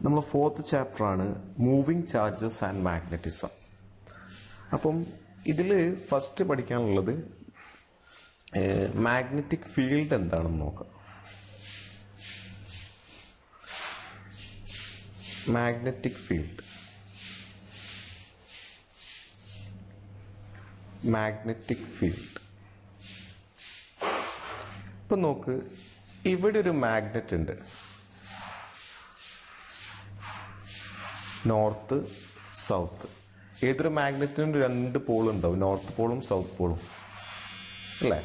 നമ്മൾ fourth chapter ആണ് moving charges and magnetism. അപ്പം ഇതിൽ ഫസ്റ്റ് പഠിക്കാനുള്ളത് മാഗ്നറ്റിക് ഫീൽഡ് എന്താണെന്ന് നോക്കാം. മാഗ്നറ്റിക് ഫീൽഡ് ഇപ്പൊ നോക്ക്, ഇവിടെ ഒരു മാഗ്നറ്റ് ഉണ്ട്, നോർത്ത് സൗത്ത്. ഏതൊരു മാഗ്നറ്റിനും രണ്ട് പോൾ ഉണ്ടാവും, നോർത്ത് പോളും സൗത്ത് പോളും അല്ലേ?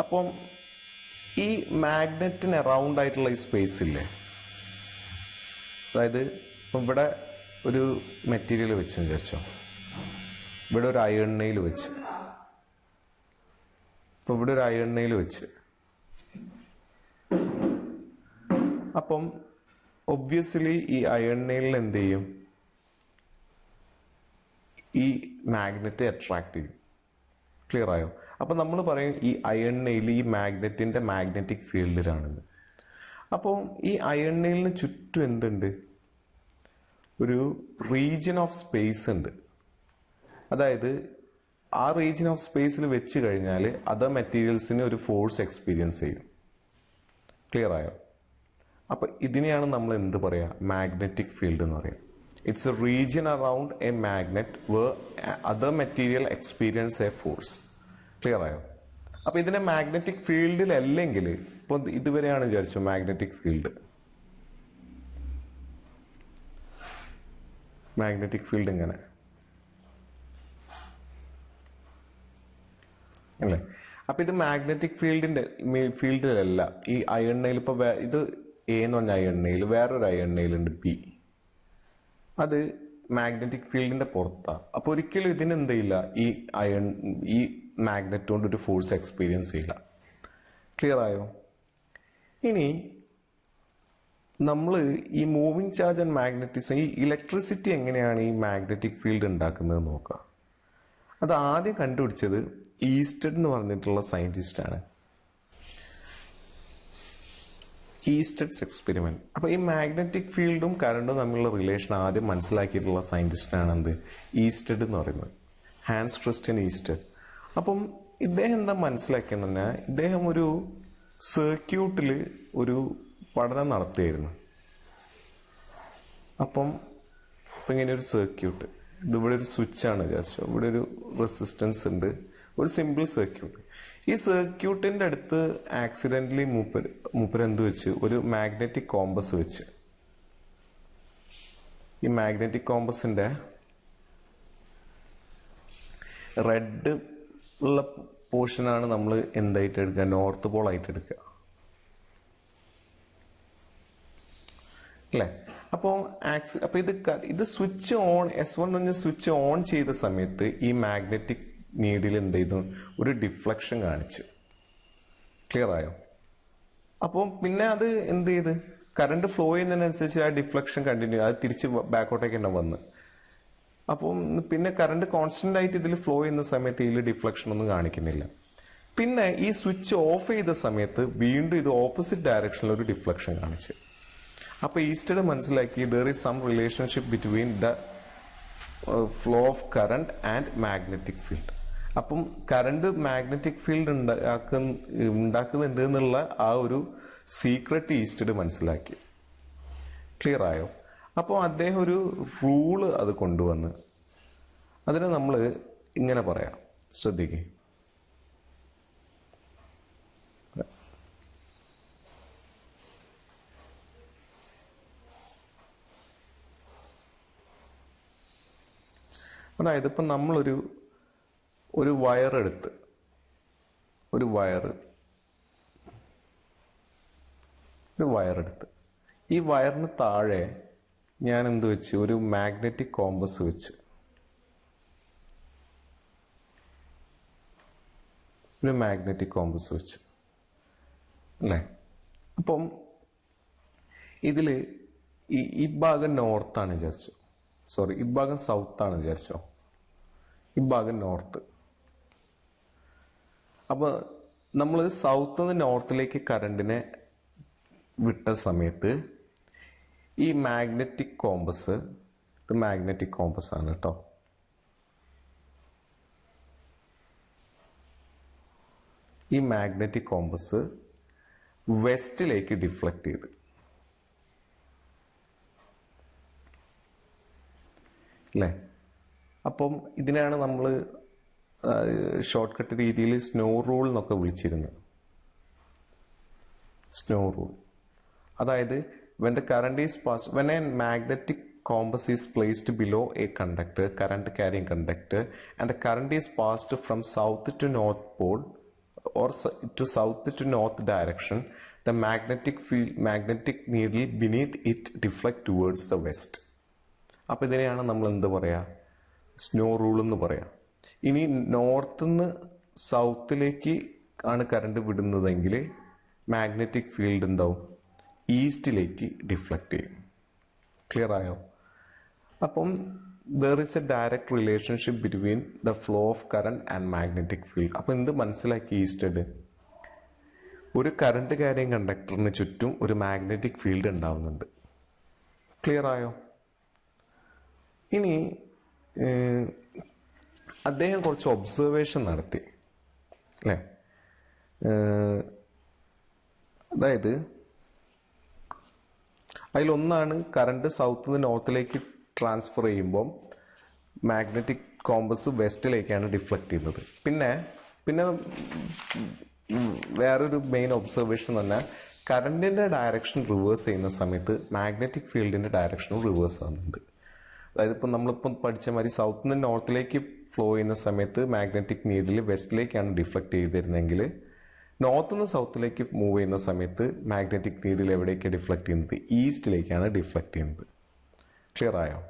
അപ്പം ഈ മാഗ്നറ്റിന് അറൗണ്ട് ആയിട്ടുള്ള ഈ സ്പേസ് ഇല്ലേ, അതായത് ഇപ്പം ഇവിടെ ഒരു മെറ്റീരിയൽ വെച്ച് വിചാരിച്ചോ, ഇവിടെ ഒരു അയൺ നെയിൽ വെച്ച്, ഇപ്പൊ ഇവിടെ ഒരു അയൺ നെയിൽ വെച്ച്, അപ്പം ഒബ്വിയസ്ലി ഈ അയൺ നെയിലിൽ എന്ത് ചെയ്യും, ഈ മാഗ്നറ്റ് അട്രാക്ട് ചെയ്യും. ക്ലിയർ ആയോ? അപ്പൊ നമ്മൾ പറയും ഈ അയൺ നെയിൽ ഈ മാഗ്നറ്റിന്റെ മാഗ്നറ്റിക് ഫീൽഡിലാണെന്ന്. അപ്പം ഈ അയൺ നെയിലിന് ചുറ്റും എന്തുണ്ട്, ഒരു റീജിയൻ ഓഫ് സ്പേസ് ഉണ്ട്. അതായത് ആ റീജിയൻ ഓഫ് സ്പേസിൽ വെച്ച് കഴിഞ്ഞാൽ അതർ മെറ്റീരിയൽസിന് ഒരു ഫോഴ്സ് എക്സ്പീരിയൻസ് ചെയ്യും. ക്ലിയർ ആയോ? അപ്പൊ ഇതിനെയാണ് നമ്മൾ എന്ത് പറയാ, മാഗ്നറ്റിക് ഫീൽഡ് എന്ന് പറയാം. It's a region around a magnet where other material experience a force. Clear ആയോ? അപ്പൊ ഇതിനെ മാഗ്നറ്റിക് ഫീൽഡിൽ അല്ലെങ്കിൽ ഇപ്പൊ ഇതുവരെയാണ് വിചാരിച്ചു മാഗ്നറ്റിക് ഫീൽഡ്. മാഗ്നറ്റിക് ഫീൽഡ് ഇങ്ങനെ അല്ലേ? അപ്പൊ ഇത് മാഗ്നറ്റിക് ഫീൽഡിലല്ല. ഈ അയൺ നെയിൽ ഇപ്പൊ ഇത് എ എന്ന് പറഞ്ഞ അയൺ നെയിൽ, വേറൊരു അയൺ നെയിൽ ഉണ്ട് ബി, അത് മാഗ്നറ്റിക് ഫീൽഡിന്റെ പുറത്താ. അപ്പൊ ഒരിക്കലും ഇതിന് എന്ത് ചെയ്യില്ല, ഈ മാഗ്നറ്റ് കൊണ്ട് ഒരു ഫോഴ്സ് എക്സ്പീരിയൻസ് ചെയ്യില്ല. ക്ലിയർ ആയോ? ഇനി നമ്മൾ ഈ മൂവിങ് ചാർജ് ആൻഡ് മാഗ്നറ്റിസം, ഈ ഇലക്ട്രിസിറ്റി എങ്ങനെയാണ് ഈ മാഗ്നറ്റിക് ഫീൽഡ് ഉണ്ടാക്കുന്നത് നോക്കാം. അത് ആദ്യം കണ്ടുപിടിച്ചത് ഈസ്റ്റഡ് എന്ന് പറഞ്ഞിട്ടുള്ള സയന്റിസ്റ്റ് ആണ്. ഈസ്റ്റഡ്സ് എക്സ്പെരിമെന്റ്. അപ്പൊ ഈ മാഗ്നറ്റിക് ഫീൽഡും കറണ്ടും തമ്മിലുള്ള റിലേഷൻ ആദ്യം മനസ്സിലാക്കിയിട്ടുള്ള സയന്റിസ്റ്റ് ആണ് എന്ത്, ഈസ്റ്റഡ് എന്ന് പറയുന്നത്, ഹാൻസ് ക്രിസ്റ്റ്യൻ ഈസ്റ്റഡ്. അപ്പം ഇദ്ദേഹം എന്താ മനസ്സിലാക്കിയെന്ന് പറഞ്ഞാൽ, ഇദ്ദേഹം ഒരു സർക്യൂട്ടിൽ ഒരു പഠനം നടത്തുകയായിരുന്നു. അപ്പം ഇങ്ങനെ ഒരു സർക്യൂട്ട്, ഇതിവിടെ ഒരു സ്വിച്ച് ആണ് വിചാരിച്ചോ, ഇവിടെ ഒരു റെസിസ്റ്റൻസ് ഉണ്ട്, ഒരു സിമ്പിൾ സർക്യൂട്ട്. ഈ സർക്യൂട്ടിന്റെ അടുത്ത് ആക്സിഡന്റലി മൂപ്പർ എന്ത് വെച്ച്, ഒരു മാഗ്നറ്റിക് കോമ്പസ് വെച്ച്. ഈ മാഗ്നറ്റിക് കോമ്പസിന്റെ റെഡ് ഉള്ള പോർഷനാണ് നമ്മൾ എന്തായിട്ട് എടുക്കുക, നോർത്ത് പോൾ ആയിട്ട് എടുക്കുക അല്ലെ? അപ്പൊ ഇത് സ്വിച്ച് ഓൺ, S1 എന്ന് പറഞ്ഞ സ്വിച്ച് ഓൺ ചെയ്ത സമയത്ത് ഈ മാഗ്നറ്റിക് നീഡിൽ എന്ത് ചെയ്തു, ഒരു ഡിഫ്ലക്ഷൻ കാണിച്ചു. ക്ലിയർ ആയോ? അപ്പം പിന്നെ അത് എന്ത് ചെയ്ത്, കറണ്ട് ഫ്ലോ ചെയ്യുന്നതിനനുസരിച്ച് ആ ഡിഫ്ലക്ഷൻ കണ്ടിന്യൂ, അത് തിരിച്ച് ബാക്കോട്ടേക്ക് തന്നെ വന്ന്. അപ്പം പിന്നെ കറണ്ട് കോൺസ്റ്റന്റ് ആയിട്ട് ഇതിൽ ഫ്ലോ ചെയ്യുന്ന സമയത്ത് ഇതിൽ ഡിഫ്ലക്ഷൻ ഒന്നും കാണിക്കുന്നില്ല. പിന്നെ ഈ സ്വിച്ച് ഓഫ് ചെയ്ത സമയത്ത് വീണ്ടും ഇത് ഓപ്പോസിറ്റ് ഡയറക്ഷനിൽ ഒരു ഡിഫ്ലക്ഷൻ കാണിച്ചു. അപ്പൊ ഈസ്റ്റഡ് മനസ്സിലാക്കി there is some relationship between the flow of current and magnetic field. അപ്പം കറണ്ട് മാഗ്നറ്റിക് ഫീൽഡ് ഉണ്ടാക്കുന്നുണ്ട് എന്നുള്ള ആ ഒരു സീക്രട്ട് ഈസ്റ്റഡ് മനസ്സിലാക്കി. ക്ലിയർ ആയോ? അപ്പോൾ അദ്ദേഹം ഒരു റൂള് അത് കൊണ്ടുവന്ന്, അതിനെ നമ്മൾ ഇങ്ങനെ പറയാം, ശ്രദ്ധിക്കേ. അതായത് ഇപ്പം നമ്മളൊരു വയറെടുത്ത്, ഒരു വയറെടുത്ത് ഈ വയറിന് താഴെ ഞാൻ എന്ത് വെച്ച്, ഒരു മാഗ്നറ്റിക് കോമ്പസ് വെച്ച്, അല്ലേ? അപ്പം ഇതില് ഈ ഭാഗം നോർത്താണ് വിചാരിച്ചു, സോറി ഈ ഭാഗം സൗത്താണ് വിചാരിച്ചോ, ഈ ഭാഗം നോർത്ത്. അപ്പൊ നമ്മൾ സൗത്ത് നിന്ന് നോർത്തിലേക്ക് കറണ്ടിനെ വിട്ട സമയത്ത് ഈ മാഗ്നറ്റിക് കോമ്പസ്, ഇത് മാഗ്നറ്റിക് കോമ്പസ് ആണ് കേട്ടോ. ഈ മാഗ്നറ്റിക് കോമ്പസ് വെസ്റ്റിലേക്ക് ഡിഫ്ലക്ട് ചെയ്ത്, അല്ലേ? അപ്പം ഇതിനാണ് നമ്മൾ ഷോർട്ട് കട്ട് രീതിയിൽ സ്നോ റൂൾ എന്നൊക്കെ വിളിച്ചിരുന്നത്. സ്നോ റൂൾ, അതായത് when the current is passed, when a magnetic compass is placed below a conductor, current carrying conductor, and the current is passed from south to north pole or to south to north direction, the magnetic field, magnetic needle beneath it deflect towards the west. അപ്പോൾ ഇതിനെയാണ് നമ്മൾ എന്ത് പറയാ, snow rule എന്ന് പറയാം. ഇനി നോർത്തുനിന്ന് സൗത്തിലേക്ക് ആണ് current വിടുന്നതെങ്കിൽ magnetic field എന്താവും, ഈസ്റ്റിലേക്ക് ഡിഫ്ലക്റ്റ് ചെയ്യും. ക്ലിയർ ആയോ? അപ്പം there is a direct relationship between the flow of current and magnetic field. അപ്പം എന്ത് മനസ്സിലാക്കി ഈസ്റ്റഡ്? ഒരു കറണ്ട് ക്യാരിയിങ് കണ്ടക്ടറിന് ചുറ്റും ഒരു മാഗ്നറ്റിക് ഫീൽഡ് ഉണ്ടാവുന്നുണ്ട്. ക്ലിയർ ആയോ? ഇനി അദ്ദേഹം കുറച്ച് ഒബ്സർവേഷൻ നടത്തി, അല്ലേ? അതായത് അതിലൊന്നാണ് കറണ്ട് സൗത്ത് നിന്ന് നോർത്തിലേക്ക് ട്രാൻസ്ഫർ ചെയ്യുമ്പോൾ മാഗ്നറ്റിക് കോമ്പസ് വെസ്റ്റിലേക്കാണ് ഡിഫ്ലക്ട് ചെയ്യുന്നത്. പിന്നെ വേറൊരു മെയിൻ ഒബ്സർവേഷൻ എന്ന് പറഞ്ഞാൽ കറണ്ടിന്റെ ഡയറക്ഷൻ റിവേഴ്സ് ചെയ്യുന്ന സമയത്ത് മാഗ്നറ്റിക് ഫീൽഡിന്റെ ഡയറക്ഷനും റിവേഴ്സ് ആവുന്നുണ്ട്. അതായത് ഇപ്പം നമ്മളിപ്പം പഠിച്ച മാതിരി സൗത്ത് നിന്ന് നോർത്തിലേക്ക് ഫ്ലോ ചെയ്യുന്ന സമയത്ത് മാഗ്നറ്റിക് നീഡിൽ വെസ്റ്റിലേക്കാണ് ഡിഫ്ലക്ട് ചെയ്തിരുന്നെങ്കിൽ നോർത്ത് നിന്ന് സൗത്തിലേക്ക് മൂവ് ചെയ്യുന്ന സമയത്ത് മാഗ്നറ്റിക് നീഡിൽ എവിടേക്കാണ് ഡിഫ്ലക്ട് ചെയ്യുന്നത്, ഈസ്റ്റിലേക്കാണ് ഡിഫ്ലക്ട് ചെയ്യുന്നത്. ക്ലിയർ ആയോ?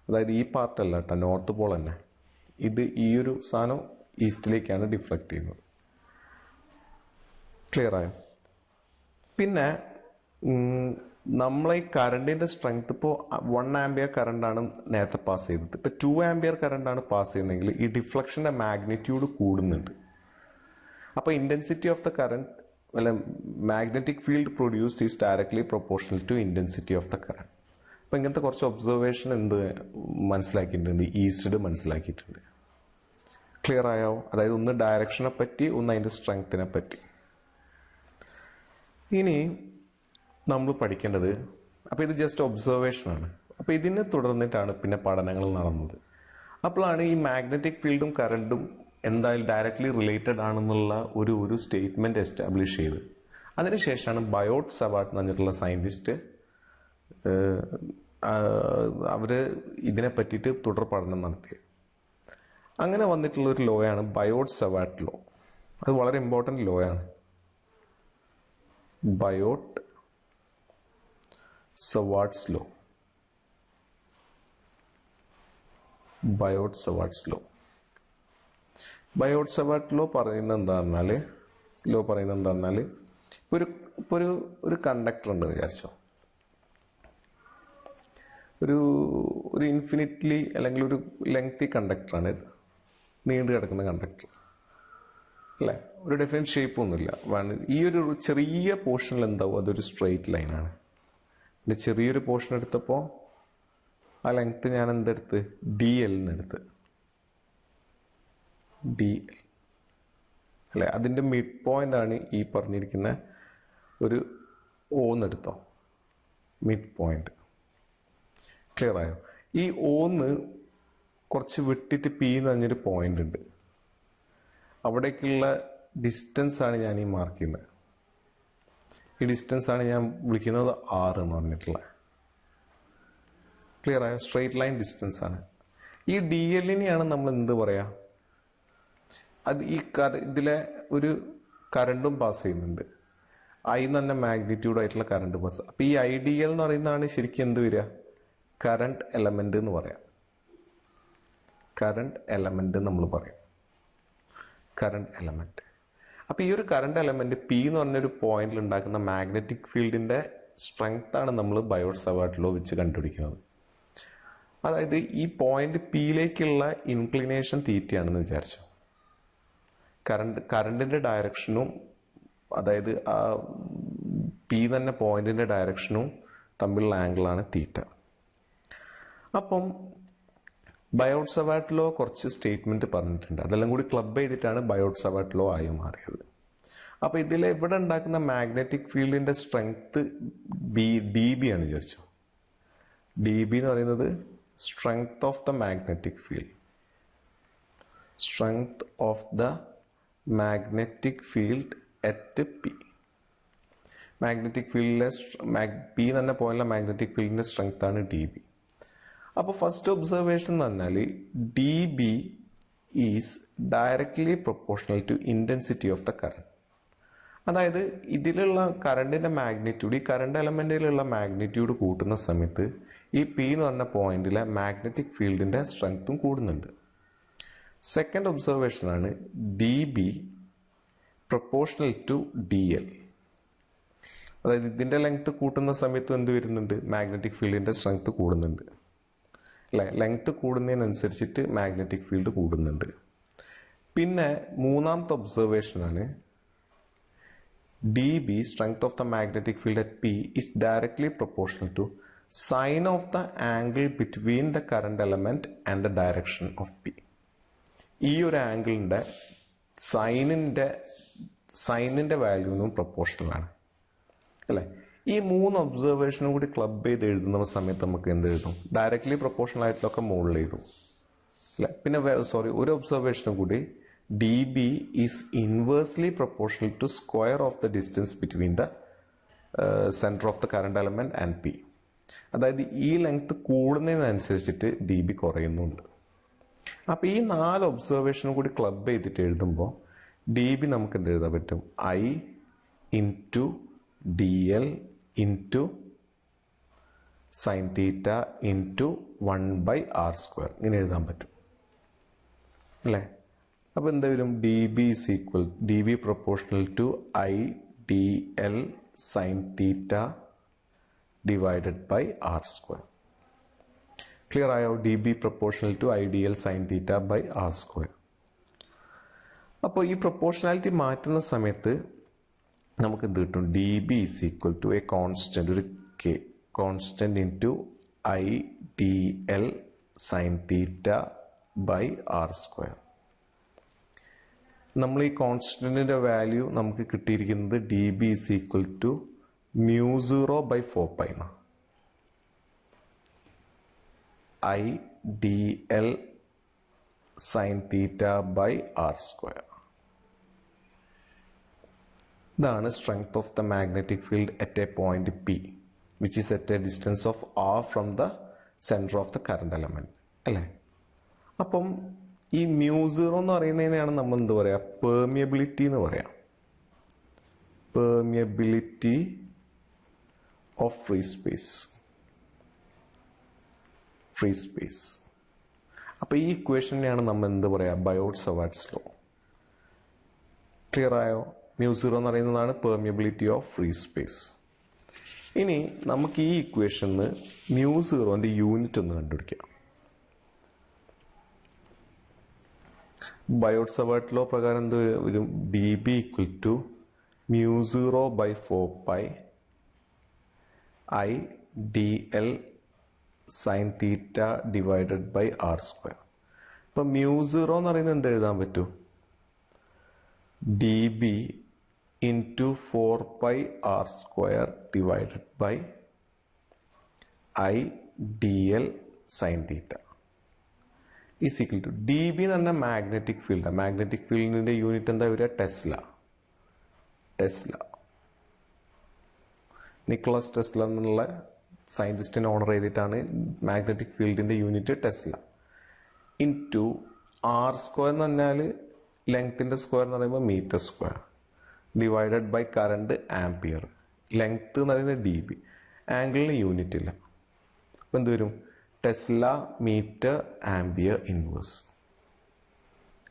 അതായത് ഈ പാർട്ടല്ല കേട്ടോ, നോർത്ത് പോൾ തന്നെ, ഇത് ഈ ഒരു സാധനം ഈസ്റ്റിലേക്കാണ് ഡിഫ്ലക്ട് ചെയ്യുന്നത്. ക്ലിയർ ആയോ? പിന്നെ നമ്മളെ ഈ കറണ്ടിന്റെ സ്ട്രെങ്ത് ഇപ്പോൾ 1 ആംപിയർ കറണ്ടാണ് നേരത്തെ പാസ് ചെയ്തത്. ഇപ്പൊ 2 ആംപിയർ കറണ്ടാണ് പാസ് ചെയ്യുന്നതെങ്കിൽ ഈ ഡിഫ്ലക്ഷന്റെ മാഗ്നിറ്റ്യൂഡ് കൂടുന്നുണ്ട്. അപ്പൊ ഇന്റൻസിറ്റി ഓഫ് ദ കറണ്ട്, അല്ല, magnetic field produced is directly proportional to intensity of the current. അപ്പൊ ഇങ്ങനത്തെ കുറച്ച് ഒബ്സർവേഷൻ എന്ത് മനസ്സിലാക്കിയിട്ടുണ്ട്, ഈസ്റ്റഡ് മനസ്സിലാക്കിയിട്ടുണ്ട്. ക്ലിയർ ആയോ? അതായത് ഒന്ന് ഡയറക്ഷനെ പറ്റി, ഒന്ന് അതിന്റെ സ്ട്രെങ്ത്തിനെ പറ്റി. ഇനി നമ്മൾ പഠിക്കേണ്ടത്, അപ്പോൾ ഇത് ജസ്റ്റ് ഒബ്സർവേഷൻ ആണ്. അപ്പോൾ ഇതിനെ തുടർന്നിട്ടാണ് പിന്നെ പഠനങ്ങൾ നടന്നത്. അപ്പോഴാണ് ഈ മാഗ്നറ്റിക് ഫീൽഡും കറണ്ടും എന്തായാലും ഡയറക്ട്ലി റിലേറ്റഡ് ആണെന്നുള്ള ഒരു സ്റ്റേറ്റ്മെന്റ് എസ്റ്റാബ്ലിഷ് ചെയ്ത് അതിനുശേഷമാണ് ബയോട്ട് സവാർട്ട് എന്ന് പറഞ്ഞിട്ടുള്ള സയന്റിസ്റ്റ് അവര് ഇതിനെ പറ്റിയിട്ട് തുടർ പഠനം നടത്തിയത്. അങ്ങനെ വന്നിട്ടുള്ള ഒരു ലോ ആണ് ബയോട്ട് സവാർട്ട് ലോ. അത് വളരെ ഇമ്പോർട്ടൻറ്റ് ലോ ആണ്. Biot Savart's law. Biot Savart's law. Biot Savart law പറയുന്നത് എന്താ പറഞ്ഞാൽ ഒരു കണ്ടക്ടർ ഉണ്ട് വിചാരിച്ചോ, ഒരു ഇൻഫിനിറ്റ്ലി അല്ലെങ്കിൽ ഒരു ലെങ്തി കണ്ടക്ടറാണ് ഇത്, നീണ്ടു കിടക്കുന്ന കണ്ടക്ടർ, അല്ലേ? ഒരു ഡിഫറെൻറ്റ് ഷേപ്പ് ഒന്നുമില്ല. ഈ ഒരു ചെറിയ പോർഷനിൽ എന്താവും, അതൊരു സ്ട്രെയിറ്റ് ലൈനാണ്. പിന്നെ ചെറിയൊരു പോർഷൻ എടുത്തപ്പോൾ ആ ലെങ്ത് ഞാൻ എന്തെടുത്ത്, DL എന്നെടുത്ത്, DL, അല്ലേ? അതിൻ്റെ മിഡ് പോയിന്റ് ആണ് ഈ പറഞ്ഞിരിക്കുന്ന ഒരു ഓന്നെടുത്തോ, മിഡ് പോയിന്റ്. ക്ലിയർ ആയോ? ഈ ഓന്ന് കുറച്ച് വിട്ടിട്ട് P എന്ന് പറഞ്ഞൊരു പോയിന്റ് ഉണ്ട്. അവിടേക്കുള്ള ഡിസ്റ്റൻസ് ആണ് ഞാൻ ഈ മാർക്ക് ചെയ്യുന്നത്. ഈ ഡിസ്റ്റൻസ് ആണ് ഞാൻ വിളിക്കുന്നത് R എന്ന് പറഞ്ഞിട്ടുള്ള. ക്ലിയർ ആയോ? സ്ട്രെയിറ്റ് ലൈൻ ഡിസ്റ്റൻസ് ആണ്. ഈ DLനെയാണ് നമ്മൾ എന്ത് പറയാ, അത് ഈ ഇതിലെ ഒരു കറണ്ടും പാസ് ചെയ്യുന്നുണ്ട്. I എന്ന് തന്നെ മാഗ്നിറ്റ്യൂഡ് ആയിട്ടുള്ള കറണ്ട് പാസ്. അപ്പൊ ഈ IDL എന്ന് പറയുന്നതാണ് ശരിക്കും എന്ത് വരിക, കറണ്ട് എലമെന്റ് എന്ന് പറയാം. കറണ്ട് എലമെന്റ് നമ്മൾ പറയും, കറണ്ട് എലമെന്റ്. അപ്പൊ ഈ ഒരു കറണ്ട് എലമെന്റ് P എന്ന് പറഞ്ഞൊരു പോയിന്റിൽ ഉണ്ടാക്കുന്ന മാഗ്നറ്റിക് ഫീൽഡിന്റെ സ്ട്രെങ്ത് ആണ് നമ്മൾ ബയോട്ട് സവാർട്ട് ലോ വെച്ച് കണ്ടുപിടിക്കുന്നത്. അതായത് ഈ പോയിന്റ് Pയിലേക്കുള്ള ഇൻക്ലിനേഷൻ തീറ്റയാണെന്ന് വിചാരിച്ചു. കറണ്ടിന്റെ ഡയറക്ഷനും, അതായത് ആ P തന്നെ പോയിന്റിന്റെ ഡയറക്ഷനും തമ്മിലുള്ള ആംഗിളാണ് തീറ്റ. അപ്പം ബയോട്ട് സവാർട്ട് ലോ കുറച്ച് സ്റ്റേറ്റ്മെന്റ് പറഞ്ഞിട്ടുണ്ട്. അതെല്ലാം കൂടി ക്ലബ് ചെയ്തിട്ടാണ് ബയോട്ട് സവാർട്ട് ലോ ആയി മാറിയത്. അപ്പൊ ഇതിൽ ഇവിടെ ഉണ്ടാക്കുന്ന മാഗ്നറ്റിക് ഫീൽഡിന്റെ സ്ട്രെങ്ത് ഡി ബി ആണ് വിചാരിച്ചു. ഡി ബി എന്ന് പറയുന്നത് strength of the magnetic field. Strength of the magnetic field at P. Magnetic ഫീൽഡിലെ പി തന്നെ പോലുള്ള മാഗ്നറ്റിക് ഫീൽഡിന്റെ സ്ട്രെങ്ത് ആണ് ഡി ബി. അപ്പോൾ ഫസ്റ്റ് ഒബ്സർവേഷൻ എന്ന് പറഞ്ഞാൽ D B is directly proportional to intensity of the current. അതായത് ഇതിലുള്ള കറണ്ടിന്റെ മാഗ്നിറ്റ്യൂഡ്, ഈ കറണ്ട് എലമെന്റിലുള്ള മാഗ്നിറ്റ്യൂഡ് കൂട്ടുന്ന സമയത്ത് ഈ പി എന്ന് പറഞ്ഞ പോയിന്റിലെ മാഗ്നറ്റിക് ഫീൽഡിന്റെ സ്ട്രെങ്ത്തും കൂടുന്നുണ്ട്. സെക്കൻഡ് ഒബ്സർവേഷൻ ആണ് D B proportional to D L. അതായത് ഇതിന്റെ ലെങ്ത് കൂട്ടുന്ന സമയത്ത് എന്ത് വരുന്നുണ്ട്? മാഗ്നറ്റിക് ഫീൽഡിന്റെ സ്ട്രെങ്ത് കൂടുന്നുണ്ട് അല്ലെ? ലെങ്ത് കൂടുന്നതിനനുസരിച്ചിട്ട് മാഗ്നറ്റിക് ഫീൽഡ് കൂടുന്നുണ്ട്. പിന്നെ മൂന്നാമത്തെ ഒബ്സർവേഷൻ ആണ് D B strength of the magnetic field at P is directly proportional to sine of the angle between the current element and the direction of P. ഈ ഒരു ആംഗിളിന്റെ സൈനിന്റെ വാല്യൂവിനും proportional ആണ് അല്ലെ? ഈ മൂന്ന് ഒബ്സർവേഷനും കൂടി ക്ലബ് ചെയ്ത് എഴുതുന്ന സമയത്ത് നമുക്ക് എന്ത് എഴുതും? ഡയറക്ട്ലി പ്രൊപ്പോർഷണൽ ആയിട്ടുള്ളൊക്കെ മുകളിൽ എഴുതും അല്ലെ? പിന്നെ ഒരു ഒബ്സർവേഷനും കൂടി D B is inversely proportional to square of the distance between the centre of the current element and P. അതായത് ഈ ലെങ്ത് കൂടുന്നതിനനുസരിച്ചിട്ട് ഡി ബി കുറയുന്നുണ്ട്. അപ്പൊ ഈ 4 ഒബ്സർവേഷനും കൂടി ക്ലബ് ചെയ്തിട്ട് എഴുതുമ്പോൾ ഡി ബി നമുക്ക് എന്ത് എഴുതാൻ പറ്റും? I into D L into sine theta into 1/r². ഇങ്ങനെ എഴുതാൻ പറ്റും അല്ലേ? അപ്പൊ എന്താ വരും? D B is equal D B proportional to I D L sine theta divided by r². Clear ആയോ? D B proportional to I D L sine theta by r². അപ്പോൾ ഈ പ്രൊപ്പോർഷണാലിറ്റി മാറ്റുന്ന സമയത്ത് നമുക്ക് എന്ത് കിട്ടും? D B is equal to a constant, ഒരു K constant into I D L sine theta by r². നമ്മൾ ഈ കോൺസ്റ്റന്റിന്റെ വാല്യൂ നമുക്ക് കിട്ടിയിരിക്കുന്നത് D B is equal to μ0/4π എന്നാണ്. I D L sine theta by r². ഇതാണ് strength of the magnetic field at a point P which is at a distance of r from the centre of the current element അല്ലേ? അപ്പം ഈ μ0 എന്ന് പറയുന്നതിനെയാണ് നമ്മൾ എന്ത് പറയാ? Permeability എന്ന് പറയാം. Permeability of free space. അപ്പൊ ഈ ഇക്വേഷനെയാണ് നമ്മൾ എന്ത് പറയാ? Biot Savart's law. ക്ലിയർ ആയോ? μ0 എന്ന് പറയുന്നതാണ് പെർമിയബിലിറ്റി ഓഫ് ഫ്രീ സ്പേസ്. ഇനി നമുക്ക് ഈ ഇക്വേഷന് μ0ന്റെ യൂണിറ്റ് ഒന്ന് കണ്ടുപിടിക്കാം. ബയോട്ട് സവാർട്ട് ലോ പ്രകാരം എന്ത് വരും? D B equal to μ0/4π I D L sine theta divided by r². ഇപ്പൊ μ0 എന്ന് പറയുന്നത് എന്ത് എഴുതാൻ പറ്റൂ? D B into 4πr² divided by I D L sine theta is equal to D B എന്ന് പറഞ്ഞാൽ മാഗ്നറ്റിക് ഫീൽഡ്. മാഗ്നറ്റിക് ഫീൽഡിന്റെ unit എന്താ വരിക? ടെസ്ല. നിക്കോളസ് ടെസ്ല എന്നുള്ള സയന്റിസ്റ്റിനെ ഓണർ ചെയ്തിട്ടാണ് മാഗ്നറ്റിക് ഫീൽഡിന്റെ യൂണിറ്റ് ടെസ്ല. ഇൻറ്റു r² എന്ന് പറഞ്ഞാൽ ലെങ്ത്തിന്റെ സ്ക്വയർ എന്ന് പറയുമ്പോൾ metre square divided by current ampere. Length എന്ന് പറയുന്നത് ഡി ബി, ആംഗിളിന് യൂണിറ്റ് ഇല്ല. അപ്പം എന്ത് വരും? Tesla metre ampere inverse.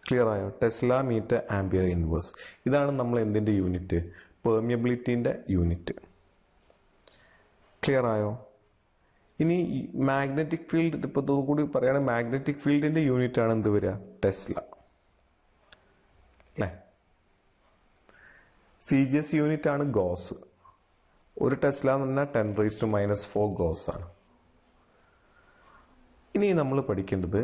Clear ആയോ? Tesla metre ampere inverse. ഇതാണ് നമ്മൾ എന്തിന്റെ യൂണിറ്റ്? പെർമിയബിലിറ്റിന്റെ യൂണിറ്റ്. ക്ലിയർ ആയോ? ഇനി മാഗ്നറ്റിക് ഫീൽഡ് ഇപ്പൊ കൂടി പറയുകയാണെങ്കിൽ മാഗ്നറ്റിക് ഫീൽഡിന്റെ യൂണിറ്റ് ആണ് എന്ത് വരിക? ടെസ്ല അല്ലേ? CGS യൂണിറ്റ് ആണ് ഗോസ്. ഒരു ടെസ്ല എന്ന് പറഞ്ഞാൽ 10⁻⁻⁴ ഗോസ് ആണ്. ഇനി നമ്മൾ പഠിക്കേണ്ടത്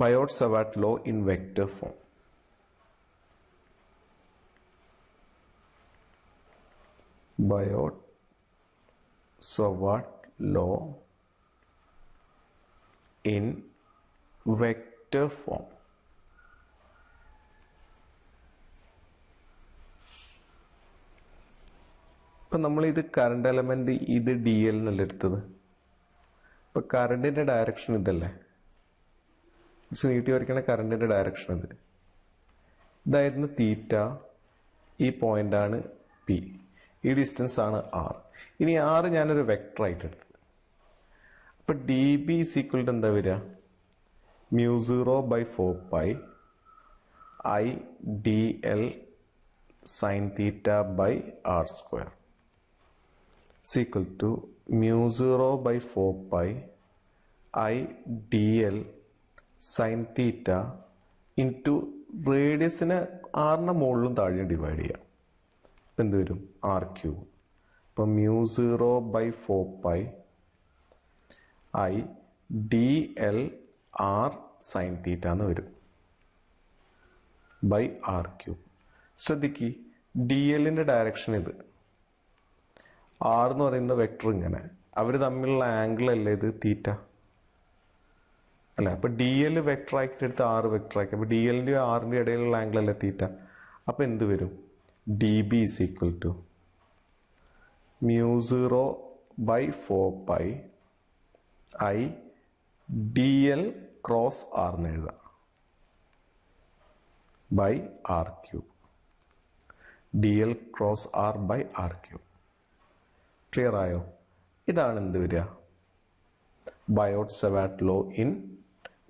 Biot Savart law in vector form. Biot Savart law in vector form. ഇപ്പം നമ്മളിത് കറണ്ട് എലമെന്റ് ഇത് ഡി എൽ എന്നല്ല എടുത്തത്. ഇപ്പം കറണ്ടിന്റെ ഡയറക്ഷൻ ഇതല്ലേ, നീട്ടി വരയ്ക്കണ കറണ്ടിന്റെ ഡയറക്ഷൻ ഇത്. ഇതായിരുന്നു തീറ്റ, ഈ പോയിന്റാണ് പി, ഈ ഡിസ്റ്റൻസ് ആണ് ആർ. ഇനി ആർ ഞാനൊരു വെക്ടർ ആയിട്ട് എടുത്തത്. അപ്പൊ D B is equal to എന്താ വരിക? μ0/4π I dl sin theta by r square is equal to μ0/4π I dl sin theta into റേഡിയസിനെ ആറിന്റെ മുകളിലും താഴെയും ഡിവൈഡ് ചെയ്യാം. ഇപ്പം എന്ത് വരും? r³. അപ്പം μ0/4π I dl r sin theta എന്ന് വരും ബൈ r³. ശ്രദ്ധിക്ക്, ഡി എല്ലിന്റെ ഡയറക്ഷൻ ഇത്, ആർ എന്ന് പറയുന്ന വെക്ടർ ഇങ്ങനെ, അവർ തമ്മിലുള്ള ആംഗിൾ അല്ലേ ഇത് തീറ്റ അല്ലെ? അപ്പൊ ഡി എൽ വെക്ടർ ആക്കിയിട്ട് എടുത്ത് ആറ് വെക്ടർ ആക്കി, അപ്പൊ ഡി എല്ലിന്റെയും ആറിന്റെ ഇടയിലുള്ള ആംഗിൾ അല്ലേ തീറ്റ. അപ്പൊ എന്ത് വരും? D B is equal to μ0/4π I dl cross R എന്ന് എഴുതാം by r³. dl cross R by r³. Clear ആയോ? ഇതാണ് എന്ത് വരിക? Biot Savart law in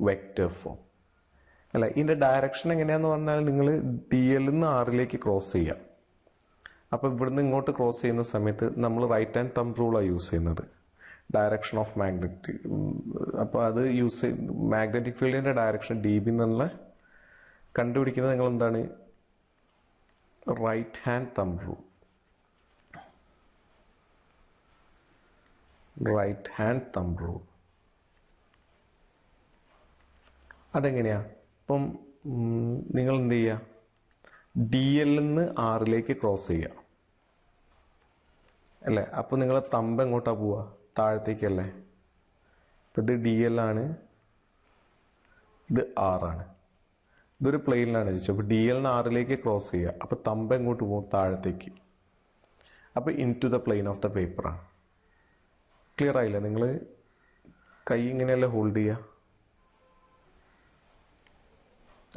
vector form അല്ല. ഇതിന്റെ ഡയറക്ഷൻ എങ്ങനെയാന്ന് പറഞ്ഞാൽ നിങ്ങൾ ഡി എല്ലിൽ നിന്ന് ആറിലേക്ക് ക്രോസ് ചെയ്യാം. അപ്പൊ ഇവിടുന്ന് ഇങ്ങോട്ട് ക്രോസ് ചെയ്യുന്ന സമയത്ത് നമ്മൾ റൈറ്റ് ഹാൻഡ് തമ്പ് റൂളാണ് യൂസ് ചെയ്യുന്നത്, ഡയറക്ഷൻ ഓഫ് മാഗ്നറ്റിക്. അപ്പൊ അത് യൂസ് ചെയ്ത് മാഗ്നറ്റിക് ഫീൽഡിന്റെ ഡയറക്ഷൻ ഡി ബി എന്നുള്ള കണ്ടുപിടിക്കുന്നത് നിങ്ങൾ എന്താണ്? Right hand thumb rule. Right hand thumb rule അതെങ്ങനെയാ? ഇപ്പം നിങ്ങൾ എന്ത് ചെയ്യുക? ഡി എല്ലിൽ നിന്ന് ആറിലേക്ക് ക്രോസ് ചെയ്യുക അല്ലേ? അപ്പൊ നിങ്ങളെ തമ്പ് എങ്ങോട്ടാ പോവുക? താഴത്തേക്കല്ലേ? ഇപ്പൊ ഇത് ഡി എൽ ആണ്, ഇത് ആറാണ്, ഇതൊരു പ്ലെയിനിലാണ് ചോദിച്ചത്. അപ്പൊ ഡി എല്ലിന് ആറിലേക്ക് ക്രോസ് ചെയ്യുക, അപ്പൊ തമ്പ് എങ്ങോട്ട് പോകും? താഴത്തേക്ക്. അപ്പൊ into the plane of the പേപ്പറാണ്. ക്ലിയർ ആയില്ല? നിങ്ങൾ കൈ ഇങ്ങനെയല്ലേ ഹോൾഡ് ചെയ്യുക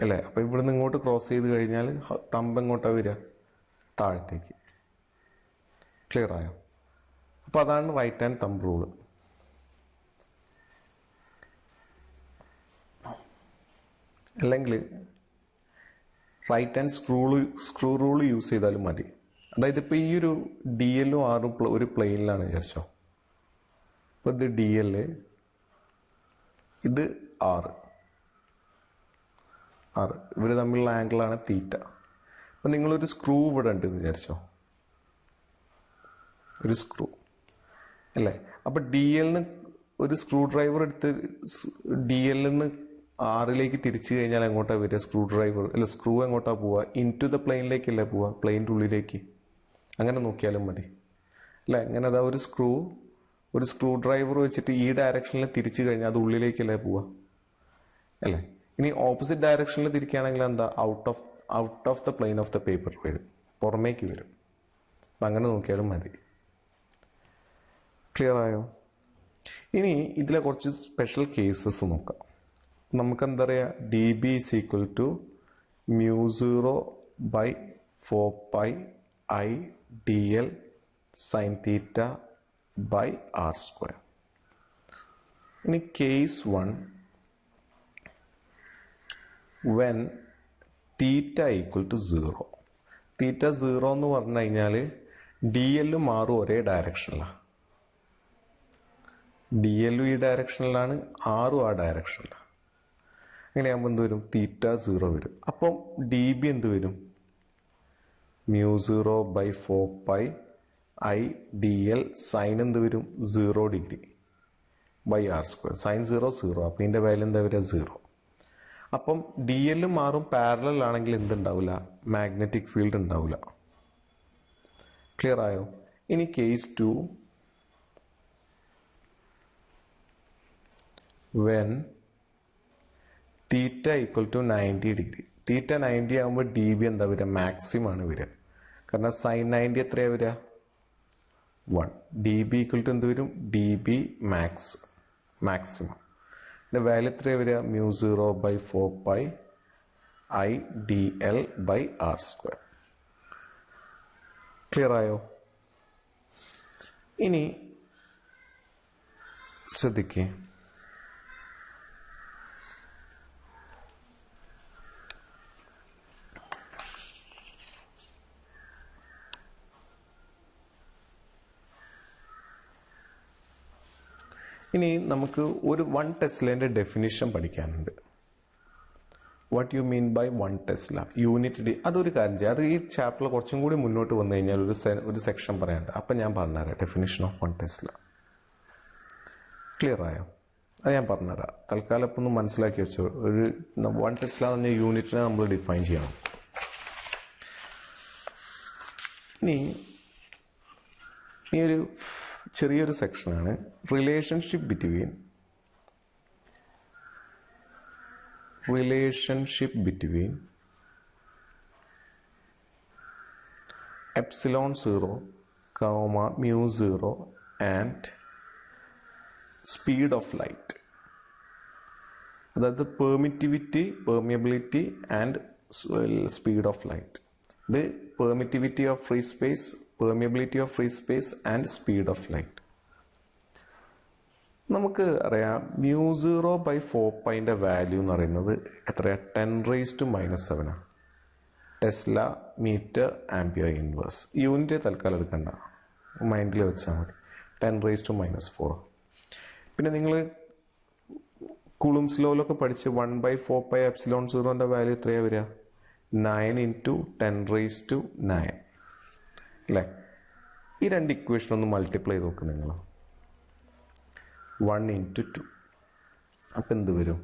അല്ലേ? അപ്പൊ ഇവിടുന്ന് ഇങ്ങോട്ട് ക്രോസ് ചെയ്ത് കഴിഞ്ഞാൽ തമ്പ് എങ്ങോട്ടാ വരിക? താഴത്തേക്ക്. ക്ലിയർ ആയോ? അപ്പൊ അതാണ് റൈറ്റ് ഹാൻഡ് തമ്പ് റൂള്. അല്ലെങ്കിൽ right hand screw rule use ചെയ്താലും മതി. അതായത് ഇപ്പൊ ഈ ഒരു ഡി എല്ലും ആറും ഒരു പ്ലെയിനിലാണ് വിചാരിച്ചോ. ഇപ്പൊ ഇത് ഡി എല്, ഇത് ആറ്, ഇവര് തമ്മിലുള്ള ആംഗിളാണ് തീറ്റ. അപ്പൊ നിങ്ങളൊരു സ്ക്രൂ ഇവിടെ ഉണ്ട് വിചാരിച്ചോ, ഒരു സ്ക്രൂ അല്ലേ? അപ്പൊ ഡി എല്ലിന് ഒരു സ്ക്രൂ ഡ്രൈവർ എടുത്ത് ഡി എല്ലിൽ നിന്ന് ആറിലേക്ക് തിരിച്ചു കഴിഞ്ഞാൽ എങ്ങോട്ടാ വരിക? സ്ക്രൂ ഡ്രൈവർ അല്ല, സ്ക്രൂ എങ്ങോട്ടാ പോവുക? ഇൻ ടു ദ പ്ലെയിനിലേക്കല്ലേ പോവുക? പ്ലെയിൻ്റെ ഉള്ളിലേക്ക്. അങ്ങനെ നോക്കിയാലും മതി അല്ലെ? അങ്ങനെ അതാ ഒരു സ്ക്രൂ ഡ്രൈവർ വെച്ചിട്ട് ഈ ഡയറക്ഷനിൽ തിരിച്ചു കഴിഞ്ഞാൽ അത് ഉള്ളിലേക്കല്ലേ പോവുക അല്ലേ? ഇനി ഓപ്പോസിറ്റ് ഡയറക്ഷനിൽ തിരിക്കുകയാണെങ്കിൽ എന്താ? Out of the plane of the paper വരും, പുറമേക്ക് വരും. അപ്പം അങ്ങനെ നോക്കിയാലും മതി. ക്ലിയർ ആയോ? ഇനി ഇതിലെ കുറച്ച് സ്പെഷ്യൽ കേസസ് നോക്കാം. നമുക്കെന്താ പറയുക? D B is equal to μ0/4π I dl sin theta by r². ഇനി case 1, when theta equal to 0. തീറ്റ 0 എന്ന് പറഞ്ഞു കഴിഞ്ഞാൽ ഡി എല്ലും ആറും ഒരേ ഡയറക്ഷനിലാണ്. ഡി എല്ലും ഈ ഡയറക്ഷനിലാണ്, ആറും ആ ഡയറക്ഷനിലാണ്. അങ്ങനെയാകുമ്പോൾ എന്ത് വരും? തീറ്റ 0 വരും. അപ്പം ഡി ബി എന്ത് വരും? mu 0 by 4 pi I dl sin എന്ത് വരും 0 degree by r square. Sin 0 0. അപ്പോൾ ഇതിൻ്റെ വാല്യൂ എന്താ വരിക 0. അപ്പം ഡി എൽ മാറും പാരലൽ ആണെങ്കിൽ എന്തുണ്ടാവില്ല, മാഗ്നറ്റിക് ഫീൽഡ് ഉണ്ടാവില്ല. ക്ലിയർ ആയോ? ഇനി case 2, when theta equal to 90 degree. Theta 90 ആകുമ്പോൾ ഡി ബി എന്താ വരിക, മാക്സിമം ആണ് വരിക. കാരണം സൈൻ 90 എത്രയാണ് വരിക 1. ഡി ബി ഈക്വൽ ടു എന്ത് വരും, ഡി ബി മാക്സിമം. ഇതിൻ്റെ വാല്യൂ എത്രയാണ് വരിക, mu 0 by 4 pi I dl by r square. Clear ആയോ? ഇനി ശ്രദ്ധിക്കേ, ഇനി നമുക്ക് ഒരു 1 ടെസ്ലേൻ്റെ ഡെഫിനിഷൻ പഠിക്കാനുണ്ട്. What you mean by 1 tesla unit അതൊരു കാര്യം ചെയ്യാം, അത് ഈ ചാപ്റ്ററിൽ കുറച്ചും കൂടി മുന്നോട്ട് വന്നു കഴിഞ്ഞാൽ ഒരു സെക്ഷൻ പറയാനുണ്ട്. അപ്പം ഞാൻ പറഞ്ഞുതരാം ഡെഫിനിഷൻ ഓഫ് 1 ടെസ്ല. ക്ലിയർ ആയോ? അത് ഞാൻ പറഞ്ഞുതരാം. തൽക്കാലം ഇപ്പം ഒന്ന് മനസ്സിലാക്കി വെച്ചോ. ഒരു 1 ടെസ്ല എന്ന യൂണിറ്റിനെ നമ്മൾ ഡിഫൈൻ ചെയ്യണം. ഇനി ഈ ഒരു ചെറിയൊരു സെക്ഷനാണ് relationship between epsilon 0, mu 0 and speed of light. അതായത് permeability and speed of light. The permeability of free space and speed of light. നമുക്ക് അറിയാം mu 0 by 4 പൈൻ്റെ വാല്യൂ എന്ന് പറയുന്നത് എത്രയാണ്, 10⁻⁻⁷ tesla metre ampere inverse. Unit തൽക്കാലം എടുക്കണ്ട, മൈൻഡിൽ വെച്ചാൽ മതി. 10⁻⁻⁴. പിന്നെ നിങ്ങൾ കൂളുംസ് ലോയിലൊക്കെ പഠിച്ച് 1/4 പൈ എപ്സിലോൺ 0ൻ്റെ വാല്യൂ എത്രയാണ് വരിക, 9 × 10⁹ അല്ലേ? ഈ രണ്ട് ഇക്വേഷൻ ഒന്ന് മൾട്ടിപ്ലൈ ചെയ്ത് നോക്ക് നിങ്ങൾ. 1 × 2. അപ്പം എന്ത് വരും,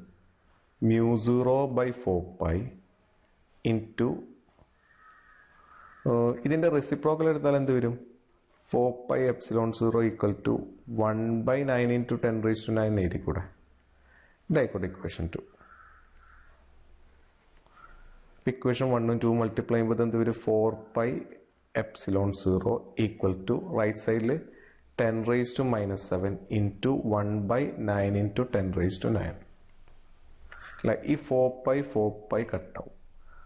mu 0 by 4 pi ഇൻറ്റു ഇതിൻ്റെ റെസിപ്രോക്കൽ എടുത്താൽ എന്ത് വരും, 4 pi എപ്സിലോൺ 0 ഈക്വൽ ടു 1/9 × 10⁻⁹ എഴുതിക്കൂടെ? ഇതായിക്കോട്ടെ ഇക്വേഷൻ 2. ഇക്വേഷൻ 1 ഉം 2 മൾട്ടിപ്ലൈ ചെയ്യുമ്പോൾ എന്ത് വരും, 4 pi epsilon 0 equal to right സൈഡിൽ 10⁻⁻⁷ ഇൻറ്റു 1/9 × 10⁻⁹. അല്ല, ഈ 4 pi കട്ടാവും.